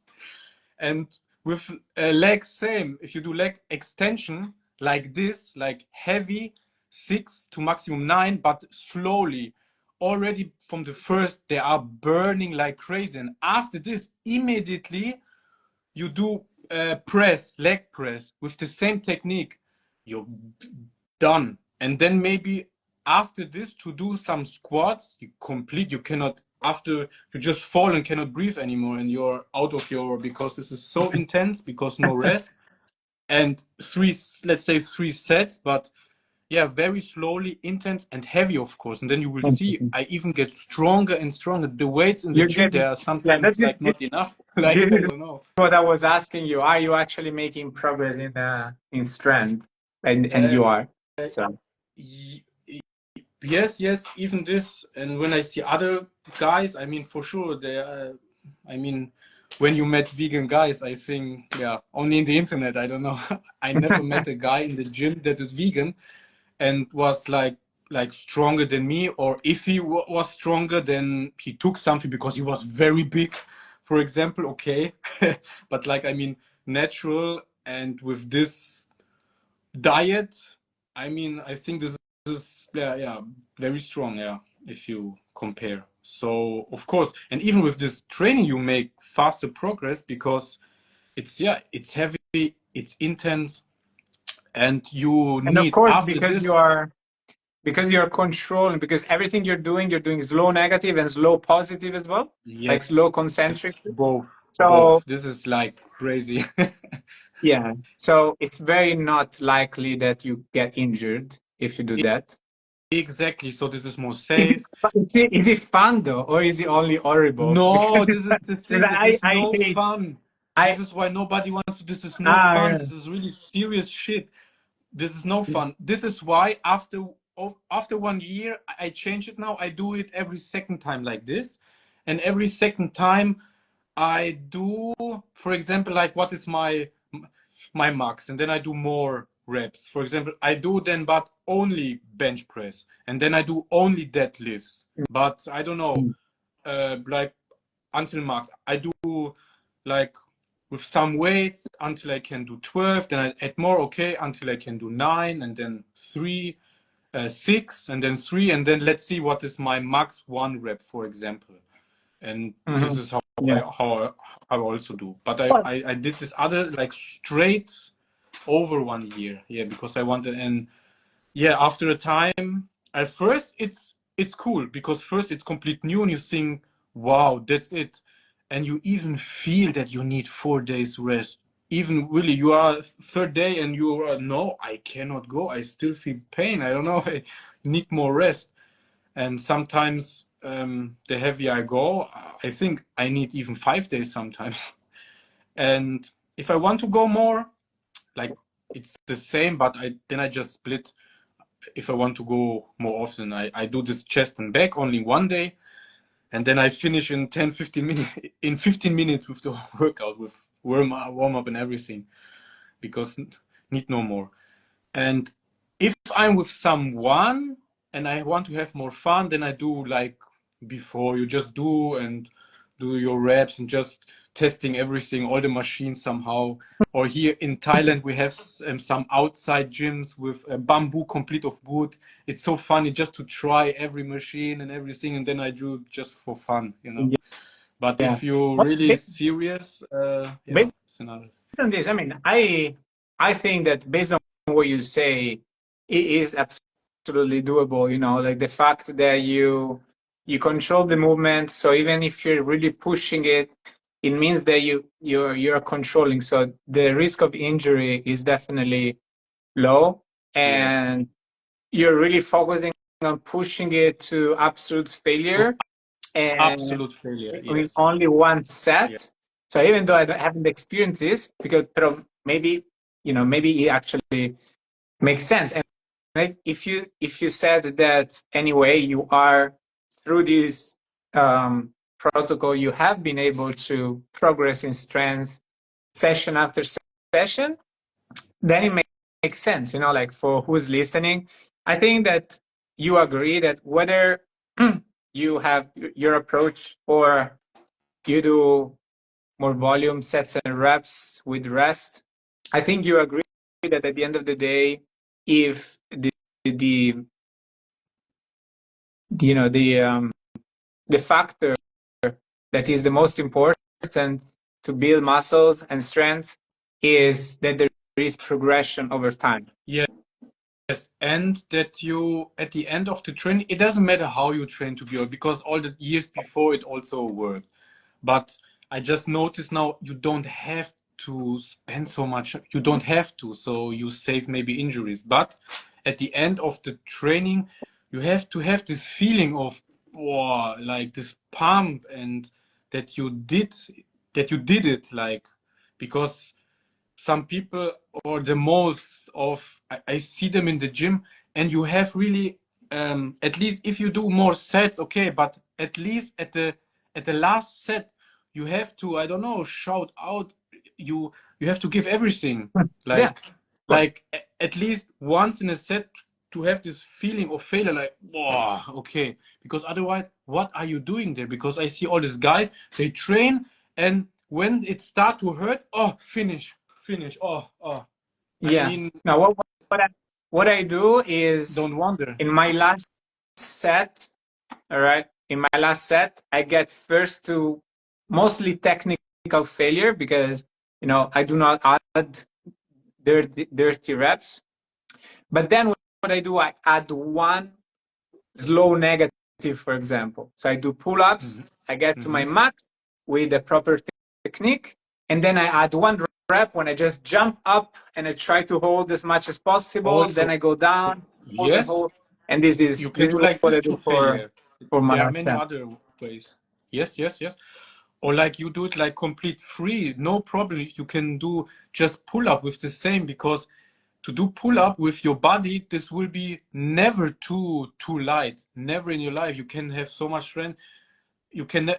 And with legs, same. If you do leg extension like this, like heavy, 6 to maximum 9, but slowly, already from the first, they are burning like crazy. And after this, immediately you do press, leg press with the same technique, you're done. And then maybe after this to do some squats, you cannot, after you just fall and cannot breathe anymore and you're out of your, because this is so intense, because no rest. And let's say 3 sets, but yeah, very slowly, intense and heavy, of course. And then you will see I even get stronger and stronger. The weights in the You're gym, they getting, are yeah, sometimes like not enough. Like, this I is don't know. what I was asking you. Are you actually making progress in strength? And Uh, you are. So y- yes, even this. And when I see other guys, I mean, for sure, I mean, when you met vegan guys, I think, yeah, only in the internet, I don't know. I never met a guy in the gym that is vegan and was like stronger than me, or if he was stronger, then he took something because he was very big, for example. Okay. But like, I mean, natural and with this diet, I mean, I think this is, yeah, very strong, yeah, if you compare. So of course, and even with this training you make faster progress, because it's heavy, it's intense, and you and of need course after this. because you're controlling, because everything you're doing slow negative and slow positive as well, like Yes, slow concentric. both, So this is like crazy. yeah, so it's very not likely that you get injured if you do that. Exactly, so this is more Is safe. is it fun though, or is it only horrible? No, Because, this is the because thing. This is I no hate fun. I This is why nobody wants to. This is no fun. yeah. This is really serious shit. This is no fun. This is why after 1 year, I change it now. I do it every second time like this, and every second time I do, for example, like what is my max, and then I do more reps. For example, I do then but only bench press, and then I do only deadlifts. But I don't know, like until max. I do like with some weights until I can do 12, then I add more, okay, until I can do 9, and then 3, 6, and then 3, and then let's see what is my max 1 rep, for example. And this is how Yeah. I also do. But Well, I did this other like straight over 1 year, yeah, because I wanted. And yeah, after a time, at first it's cool, because first it's complete new and you think, wow, that's it. And you even feel that you need 4 days rest. Even really, you are third day and you are, no, I cannot go. I still feel pain. I don't know. I need more rest. And sometimes the heavier I go, I think I need even 5 days sometimes. And if I want to go more, like it's the same, but I just split. If I want to go more often, I do this chest and back only 1 day, and then I finish in 10, 15 minutes, in 15 minutes with the workout, with warm up and everything, because need no more. And if I'm with someone and I want to have more fun, then I do like before, you just do and do your reps and just testing everything, all the machines somehow. Or here in Thailand, we have some outside gyms with bamboo complete of wood. It's so funny just to try every machine and everything, and then I do just for fun, you know. But yeah. if you're Well, really serious, yeah, based it's another. on this, I mean, I think that based on what you say, it is absolutely doable. You know, like the fact that you control the movement. So even if you're really pushing it, it means that you're controlling. So the risk of injury is definitely low, Yes. and you're really focusing on pushing it to absolute To failure and absolute failure, with yes. only one Yeah. set. So even though haven't experienced this, because maybe maybe it actually makes sense. And if you said that anyway, you are through this protocol, you have been able to progress in strength session after session, then it makes sense, like for who's listening. I think that you agree that whether you have your approach or you do more volume sets and reps with rest, I think you agree that at the end of the day, if the the factor that is the most important to build muscles and strength is that there is progression over time. Yes, and that you, at the end of the training, it doesn't matter how you train to be old, because all the years before it also worked. But I just noticed now you don't have to spend so much. You don't have to, so you save maybe injuries. But at the end of the training, you have to have this feeling of, wow, like this pump, and that you did it, like, because some people, or the most of, I see them in the gym, and you have really, at least if you do more sets, okay, but at least at the last set you have to, I don't know, shout out, you have to give everything, Yeah. like at least once in a set, to have this feeling of failure, like, wow, okay, because otherwise what are you doing there? Because I see all these guys, they train, and when it start to hurt, oh, finish. Oh. I Yeah. mean, Now, what I do is don't wonder. in my last set, all right, in my last set, I get first to mostly technical failure because, I do not add dirty reps. But then what I do, I add one slow negative, for example. So I do pull-ups, I get to my max with a proper technique, and then I add one rep when I just jump up and I try to hold as much as possible. Also, Then I go down, hold and yes, hold. And this you is can do like what this I to do for failure. my There are last many time. other ways. Yes. Or like you do it like complete free, no problem. You can do just pull up with the same, because to do pull up with your body, this will be never too light. Never in your life. You can have so much strength. You can,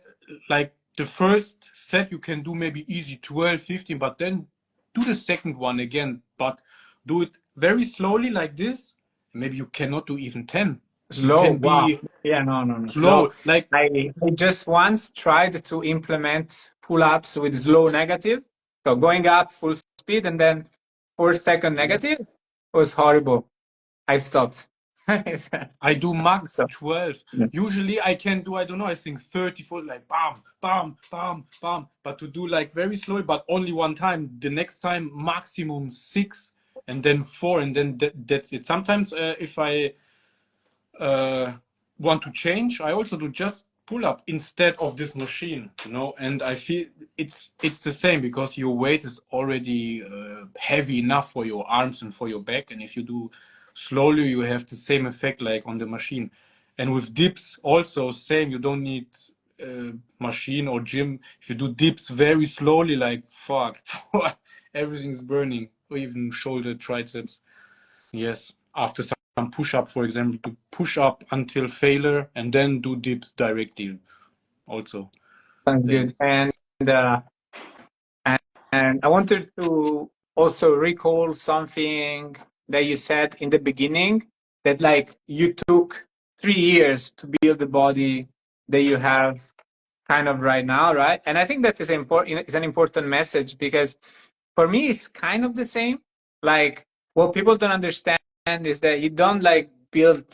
like the first set you can do maybe easy 12, 15, but then do the second one again, but do it very slowly like this. Maybe you cannot do even 10. You Slow, can wow. be Yeah, no. Slow. slow, like, I just once tried to implement pull-ups with slow negative. So going up full speed and then 4 second yes, negative was horrible. I stopped. I do max So, 12. yeah. Usually I can do, I don't know, I think 30 for like bam, bam, bam, bam. But to do like very slowly, but only one time. The next time maximum 6, and then 4, and then that's it. Sometimes if I uh, want to change, I also do just pull up instead of this machine, and I feel it's the same, because your weight is already heavy enough for your arms and for your back, and if you do slowly, you have the same effect like on the machine. And with dips also same, you don't need machine or gym. If you do dips very slowly, like, fuck, everything's burning, or even shoulder, triceps. Yes, after some push up, for example, to push up until failure, and then do dips directly. Also, Sounds same. good. And and I wanted to also recall something that you said in the beginning, that like you took 3 years to build the body that you have kind of right now, right? And I think that is important. It's an important message because for me, it's kind of the same. Like what people don't understand is that you don't like build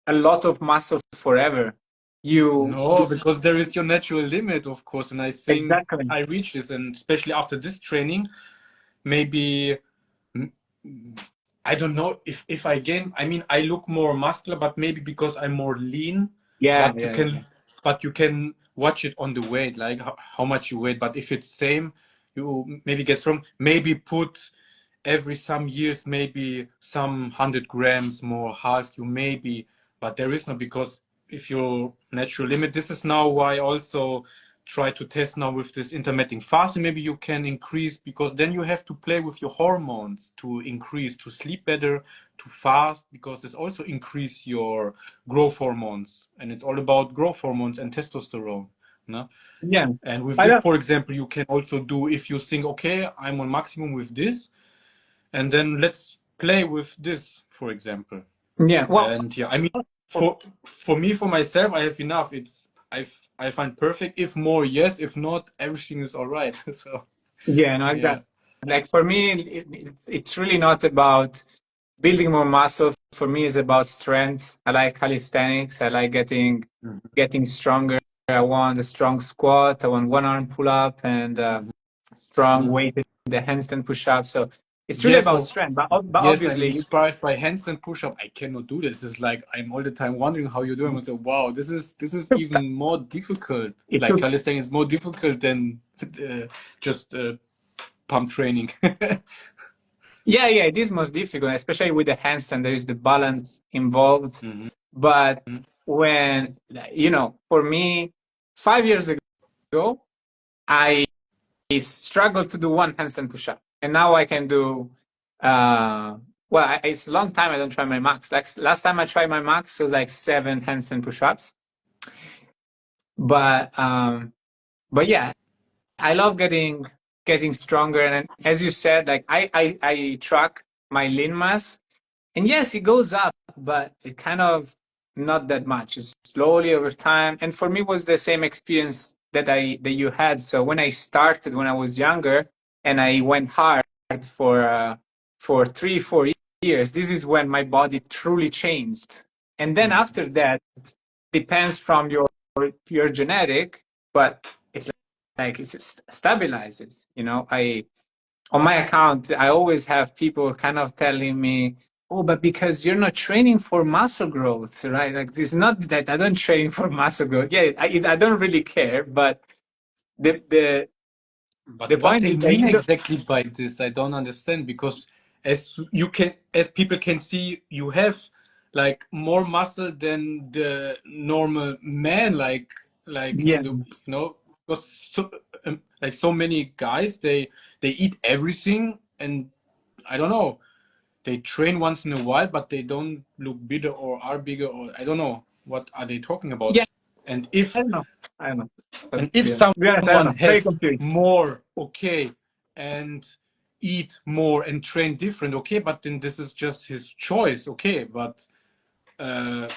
a lot of muscle forever. You No, because there is your natural limit, of course, and I think exactly. I reached this, and especially after this training, maybe, mm, I don't know if I gain. I mean, I look more muscular, but maybe because I'm more lean. Yeah, But you yeah, can, but you can watch it on the weight, like how much you weigh. But if it's same, you maybe get strong. Maybe put every some years, maybe some 100 grams more, half you maybe. But there is no, because if your natural limit, this is now why I also try to test now with this intermittent fasting. Maybe you can increase, because then you have to play with your hormones to increase, to sleep better, to fast, because this also increase your growth hormones, and it's all about growth hormones and testosterone. No? Yeah. And with I this, don't, for example, you can also do, if you think, okay, I'm on maximum with this, and then let's play with this, for example. yeah. Well, And yeah, I mean, for me, for myself, I have enough. I find perfect. If more, yes. If not, everything is all right. So yeah, no, yeah. exactly. Like for me, it's really not about building more muscle. For me, it's about strength. I like calisthenics. I like getting stronger. I want a strong squat. I want one arm pull up and strong Mhm. weight in the handstand push up. So it's really Yes, about or strength. But yes, I'm obviously, inspired by handstand push-up. I cannot do this. It's like I'm all the time wondering how you're doing. I say, wow, this is even more difficult. it Like took. calisthenics is more difficult than just pump training. Yeah, yeah, it is most difficult, especially with the handstand. There is the balance involved. Mhm. But when, for me, 5 years ago, I struggled to do one handstand push-up, and now I can do. It's a long time I don't try my max. Like last time I tried my max was like 7 handstand push-ups. But yeah, I love getting stronger, and as you said, like I track my lean mass. And yes, it goes up, but it kind of not that much. It's slowly over time. And for me, it was the same experience that you had. So when I started when I was younger, and I went hard for 3 4 years, this is when my body truly changed. And then Mhm. after that, depends from your genetic, but it's like it stabilizes. I on my account, I always have people kind of telling me, "Oh, but because you're not training for muscle growth, right? Like it's not that I don't train for muscle growth. Yeah, I don't really care, but the the But the what point they is that mean you don't. exactly by this, I don't understand because as people can see, you have like more muscle than the normal man, like Yeah, in the because like so many guys they eat everything and I don't know, they train once in a while, but they don't look bigger or are bigger or I don't know what are they talking yeah, about. And I if don't know, I don't know. But and if yeah, to be honest, I don't someone know. Very has confused. more, okay, and eat more and train different, okay, but then this is just his choice, okay, but uh,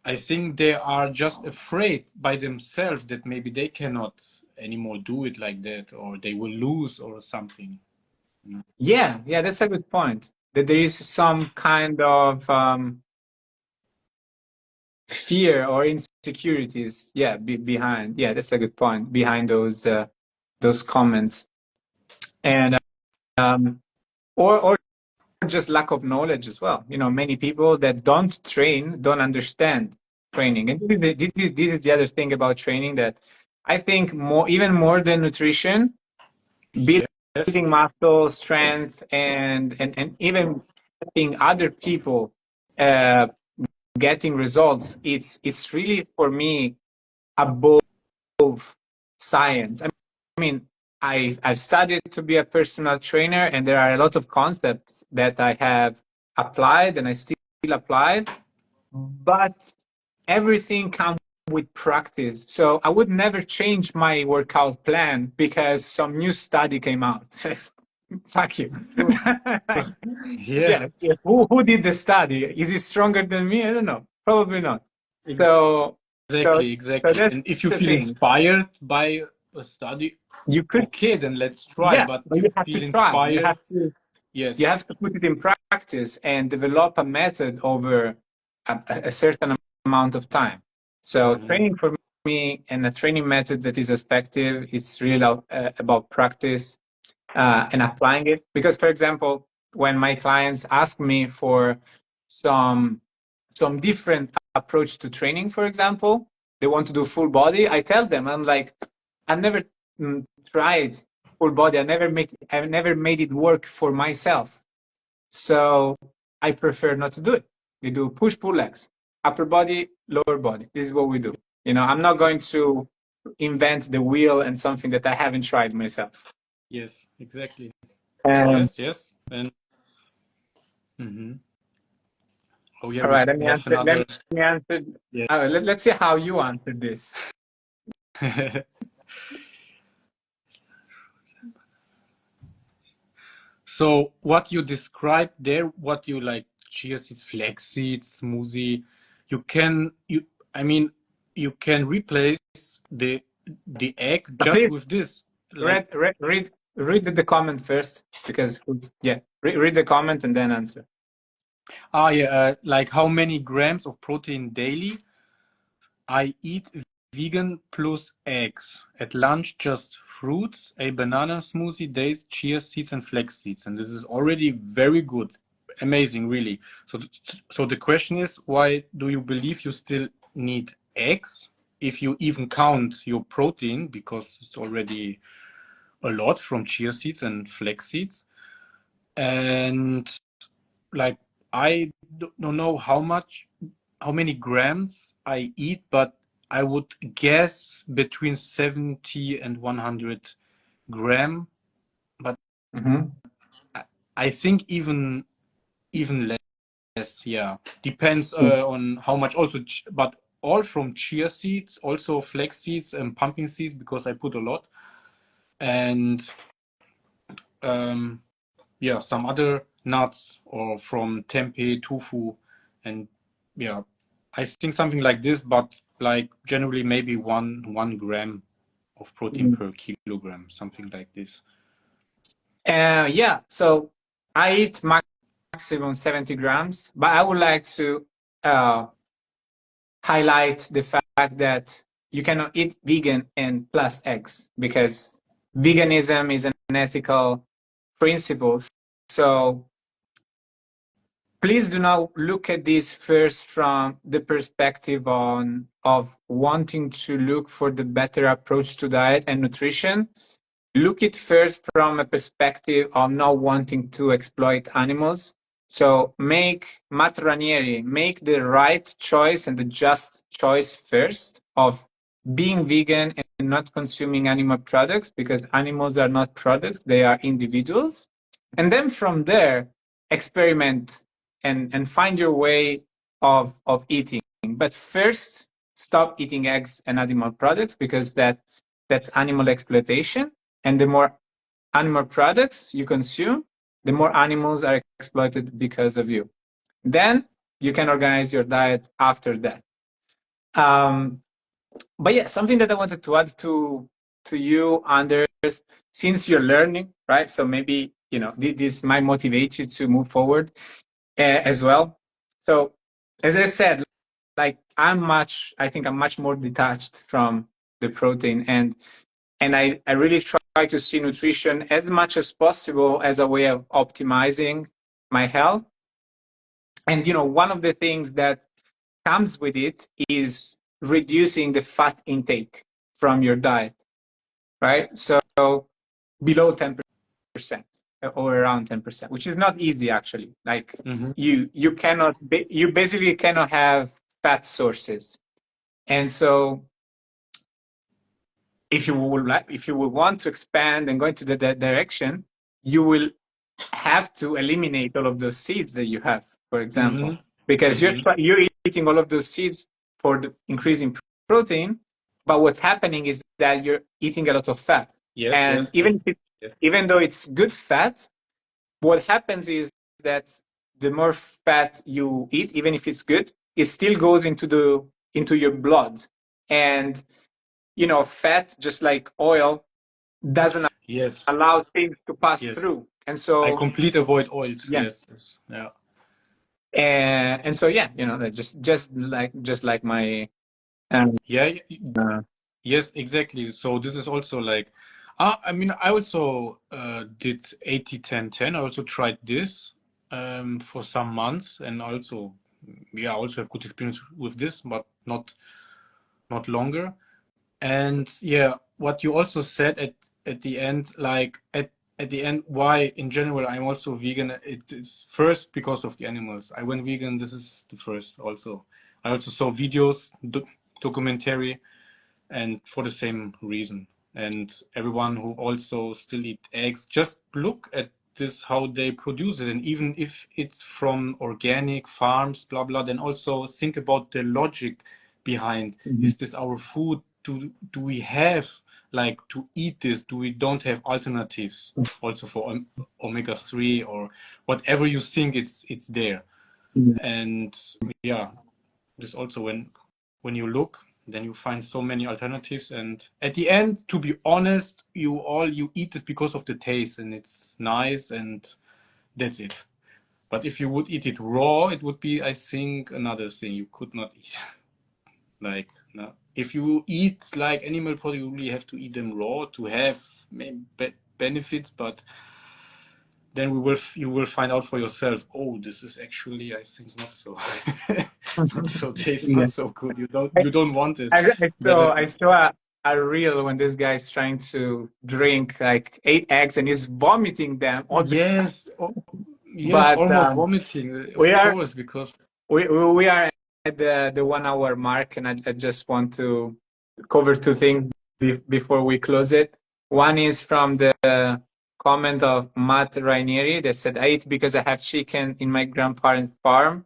I think they are just afraid by themselves that maybe they cannot anymore do it like that, or they will lose or something. Yeah, yeah, that's a good point. That there is some kind of fear or insecurities, yeah, behind. Yeah, that's a good point behind those comments, and or just lack of knowledge as well. Many people that don't train don't understand training, and this is the other thing about training that I think even more than nutrition, Yes. building muscle strength and even helping other people uh, getting results. It's really for me above science. I mean, I've studied to be a personal trainer, and there are a lot of concepts that I have applied and I still apply, but everything comes with practice. So I would never change my workout plan because some new study came out. Fuck you. Yeah, Yeah, yeah. Who did the study? Is he stronger than me? I don't know. Probably not. So so exactly, so exactly. that's And if you the feel thing. inspired by a study, You could, okay, then let's try. yeah, But but you you have to feel try. You inspired, have to you yes. have to put it in practice and develop a method over a certain amount of time. So Mhm. training for me and a training method that is effective, it's really about practice and applying it. Because, for example, when my clients ask me for some different approach to training, for example, they want to do full body. I tell them, I'm like, I never tried full body. I've never made it work for myself. So I prefer not to do it. We do push pull legs, upper body, lower body. This is what we do. I'm not going to invent the wheel and something that I haven't tried myself. Yes, exactly. Um, Yes, yes. And mhm. Oh yeah, all we right, let me have answer. Let another. me answer. Yeah. Let's see how you answer this. So what you described there, what you like, chia seeds, flax seeds, smoothie, I mean, you can replace the egg just Please with this. Like, read the comment first, because yeah, read the comment and then answer. yeah, like how many grams of protein daily? I eat vegan plus eggs. At lunch, just fruits, a banana smoothie, dates, chia seeds, and flax seeds. And this is already very good. Amazing, really. So the question is, why do you believe you still need eggs if you even count your protein? Because it's already a lot from chia seeds and flax seeds. And like, I don't know how many grams I eat, but I would guess between 70 and 100 gram. But Mm-hmm. I think even less. Yeah, depends on how much. Also, but all from chia seeds, also flax seeds and pumpkin seeds, because I put a lot, and um, yeah, some other nuts or from tempeh, tofu, and yeah, I think something like this, but like generally maybe one gram of protein per kilogram, something like this. Yeah, so I eat maximum 70 grams, but I would like to highlight the fact that you cannot eat vegan and plus eggs, because veganism is an ethical principle. So please do not look at this first from the perspective of wanting to look for the better approach to diet and nutrition. Look at first from a perspective of not wanting to exploit animals. So make Matt Ranieri, make the right choice and the just choice first of being vegan and not consuming animal products, because animals are not products, they are individuals. And then from there, experiment and find your way of eating. But first, stop eating eggs and animal products, because that's animal exploitation. And the more animal products you consume, the more animals are exploited because of you. Then you can organize your diet after that. But yeah, something that I wanted to add to you, Anders, since you're learning, right? So maybe this might motivate you to move forward as well. So as I said, like I think I'm much more detached from the protein, and I really try to see nutrition as much as possible as a way of optimizing my health. And one of the things that comes with it is reducing the fat intake from your diet, right? So below 10% or around 10%, which is not easy actually. Like you basically cannot have fat sources. And so if you will want to expand and go into that direction, you will have to eliminate all of those seeds that you have, for example, because you're eating all of those seeds for the increasing protein, but what's happening is that you're eating a lot of fat. Yes, And yes. even though it's good fat, what happens is that the more fat you eat, even if it's good, it still goes into your blood. And fat, just like oil, doesn't Yes, allow things to pass yes. through. And I so completely avoid oils. yeah. Yes. Yeah. And so yeah, that just like my Yeah. uh, Yes, exactly. So this is also like, I mean, I also did 80-10-10. I also tried this for some months, and also, yeah, I also have good experience with this, but not longer. And yeah, what you also said at the end, like at the end, why in general I'm also vegan. It's first because of the animals. I went vegan. This is the first. Also, I also saw videos, documentary, and for the same reason. And everyone who also still eat eggs, just look at this how they produce it, and even if it's from organic farms, blah blah, then also think about the logic behind. mhm. Is this our food? do we have like to eat this? Do we don't have alternatives also for omega-3 or whatever you think it's there? And yeah, this also when you look, then you find so many alternatives. And at the end, to be honest, you eat this because of the taste and it's nice and that's it. But if you would eat it raw, it would be, I think, another thing you could not eat. Like, no. If you eat like animal products, you really have to eat them raw to have benefits, but then you will find out for yourself, oh, this is actually, I think, not so not so taste, Yeah. not so good. You don't want this. I saw a reel when this guy is trying to drink like 8 eggs and he's vomiting them all the time. Yes, yes, But almost vomiting, of we are course, because we are at the 1 hour mark, and I just want to cover two things before we close it. One is from the comment of Matt Rainieri that said, I eat because I have chicken in my grandparents' farm.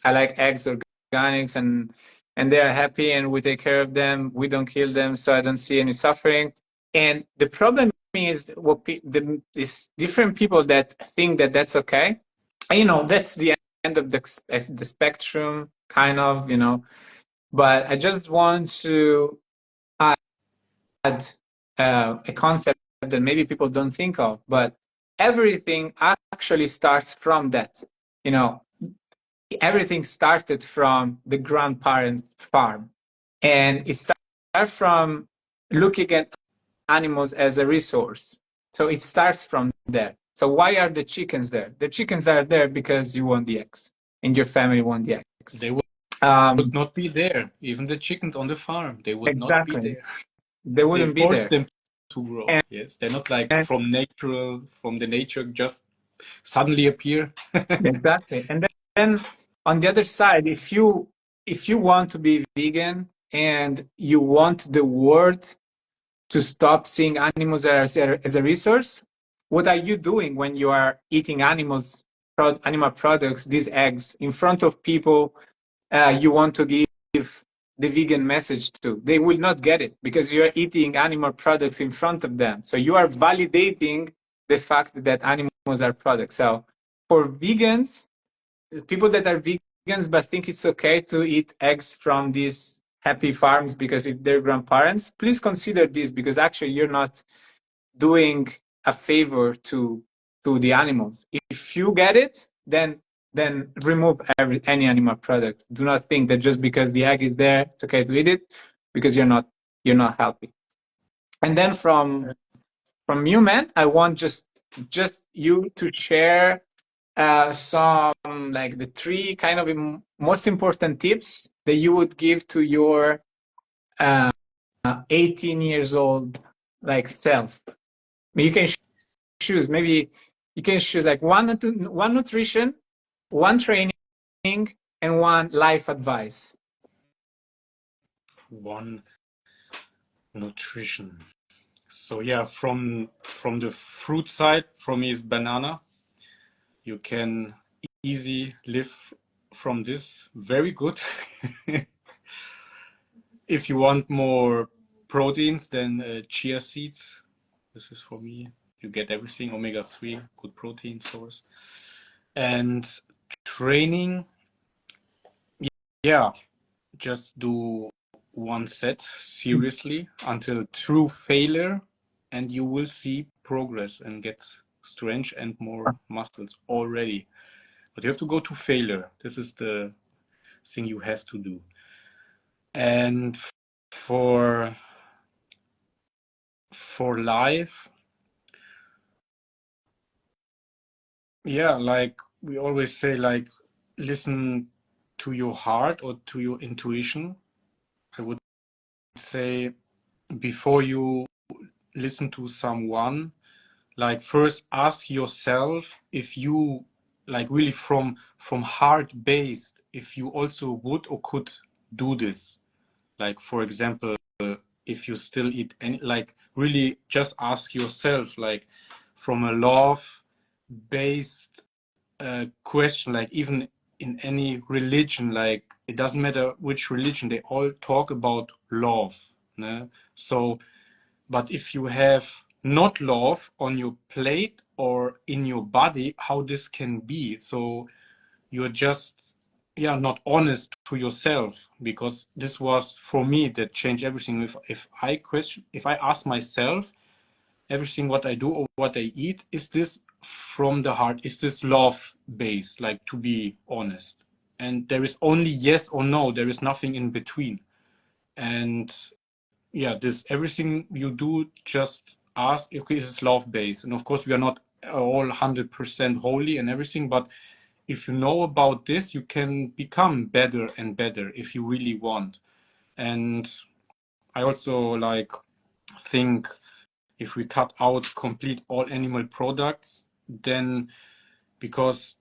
I like eggs, organics, and they are happy and we take care of them. We don't kill them, so I don't see any suffering. And the problem is these different people that think that that's okay. And, you know, that's the end of the spectrum, kind of, you know. But I just want to add a concept that maybe people don't think of, but everything actually starts from that. You know, everything started from the grandparents' farm, and it starts from looking at animals as a resource. So it starts from there. So why are the chickens there? The chickens are there because you want the eggs, and your family want the eggs. they would not be there. Even the chickens on the farm, they would not be Exactly. there. They They wouldn't be force there. them to grow. And, Yes, they're not like and from the nature just suddenly appear. exactly. And then on the other side, if you want to be vegan and you want the world to stop seeing animals as a resource, what are you doing when you are eating animal products, these eggs, in front of people you want to give the vegan message to? They will not get it because you are eating animal products in front of them. So you are validating the fact that animals are products. So for vegans, people that are vegans but think it's okay to eat eggs from these happy farms because if they're grandparents, please consider this, because actually you're not doing a favor to the animals. If you get it, then remove any animal product. Do not think that just because the egg is there, it's okay to eat it, because you're not healthy. And then from you, man, I want just you to share some, like, the 3 kind of most important tips that you would give to your 18 years old like self. You can choose, maybe you can choose like one nutrition, one training, and one life advice. One nutrition. So yeah, from the fruit side, for me is banana. You can easy live from this. Very good. If you want more proteins, then chia seeds. This is for me. You get everything, omega-3, good protein source. And training, yeah, just do one set seriously until true failure, and you will see progress and get strength and more muscles already. But you have to go to failure. This is the thing you have to do. And for life, yeah, like we always say, like, listen to your heart or to your intuition. I would say before you listen to someone, like, first ask yourself if you, like, really from heart based, if you also would or could do this. Like, for example, if you still eat any, like, really just ask yourself, like, from a love based question, like, even in any religion, like, it doesn't matter which religion, they all talk about love. Ne? So, but if you have not love on your plate or in your body, how this can be? So you're just, yeah, not honest to yourself, because this was for me that changed everything. If I ask myself everything what I do or what I eat, is this from the heart? Is this love based? Like, to be honest. And there is only yes or no. There is nothing in between. And yeah, this everything you do, just ask, okay, is this love based? And of course, we are not all 100% holy and everything, but if you know about this, you can become better and better if you really want. And I also like think, if we cut out complete all animal products, then because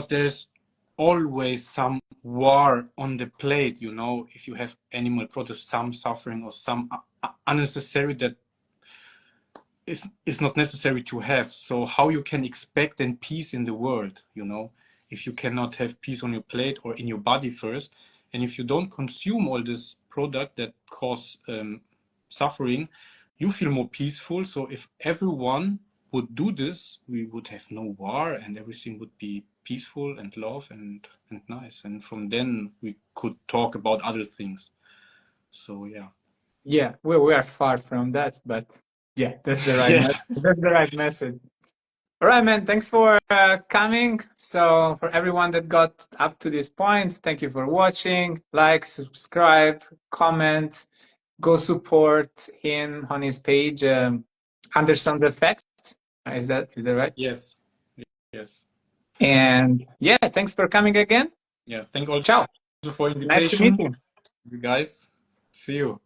there's always some war on the plate, if you have animal products, some suffering or some unnecessary that is not necessary to have. So how you can expect then peace in the world, if you cannot have peace on your plate or in your body first, and if you don't consume all this product that cause suffering, you feel more peaceful. So if everyone would do this, we would have no war and everything would be peaceful and love and nice. And from then we could talk about other things. So yeah. Yeah, we are far from that, but yeah, that's the right Yes. that's the right message. All right, man. Thanks for coming. So for everyone that got up to this point, thank you for watching. Like, subscribe, comment, go support him on his page, Anderson's Effect. Is that right? Yes. Yes. And yeah, thanks for coming again. Yeah. Thank all Ciao. for Nice to meet invitation. you. You guys. See you.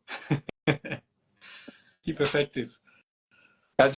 Keep effective. Ciao.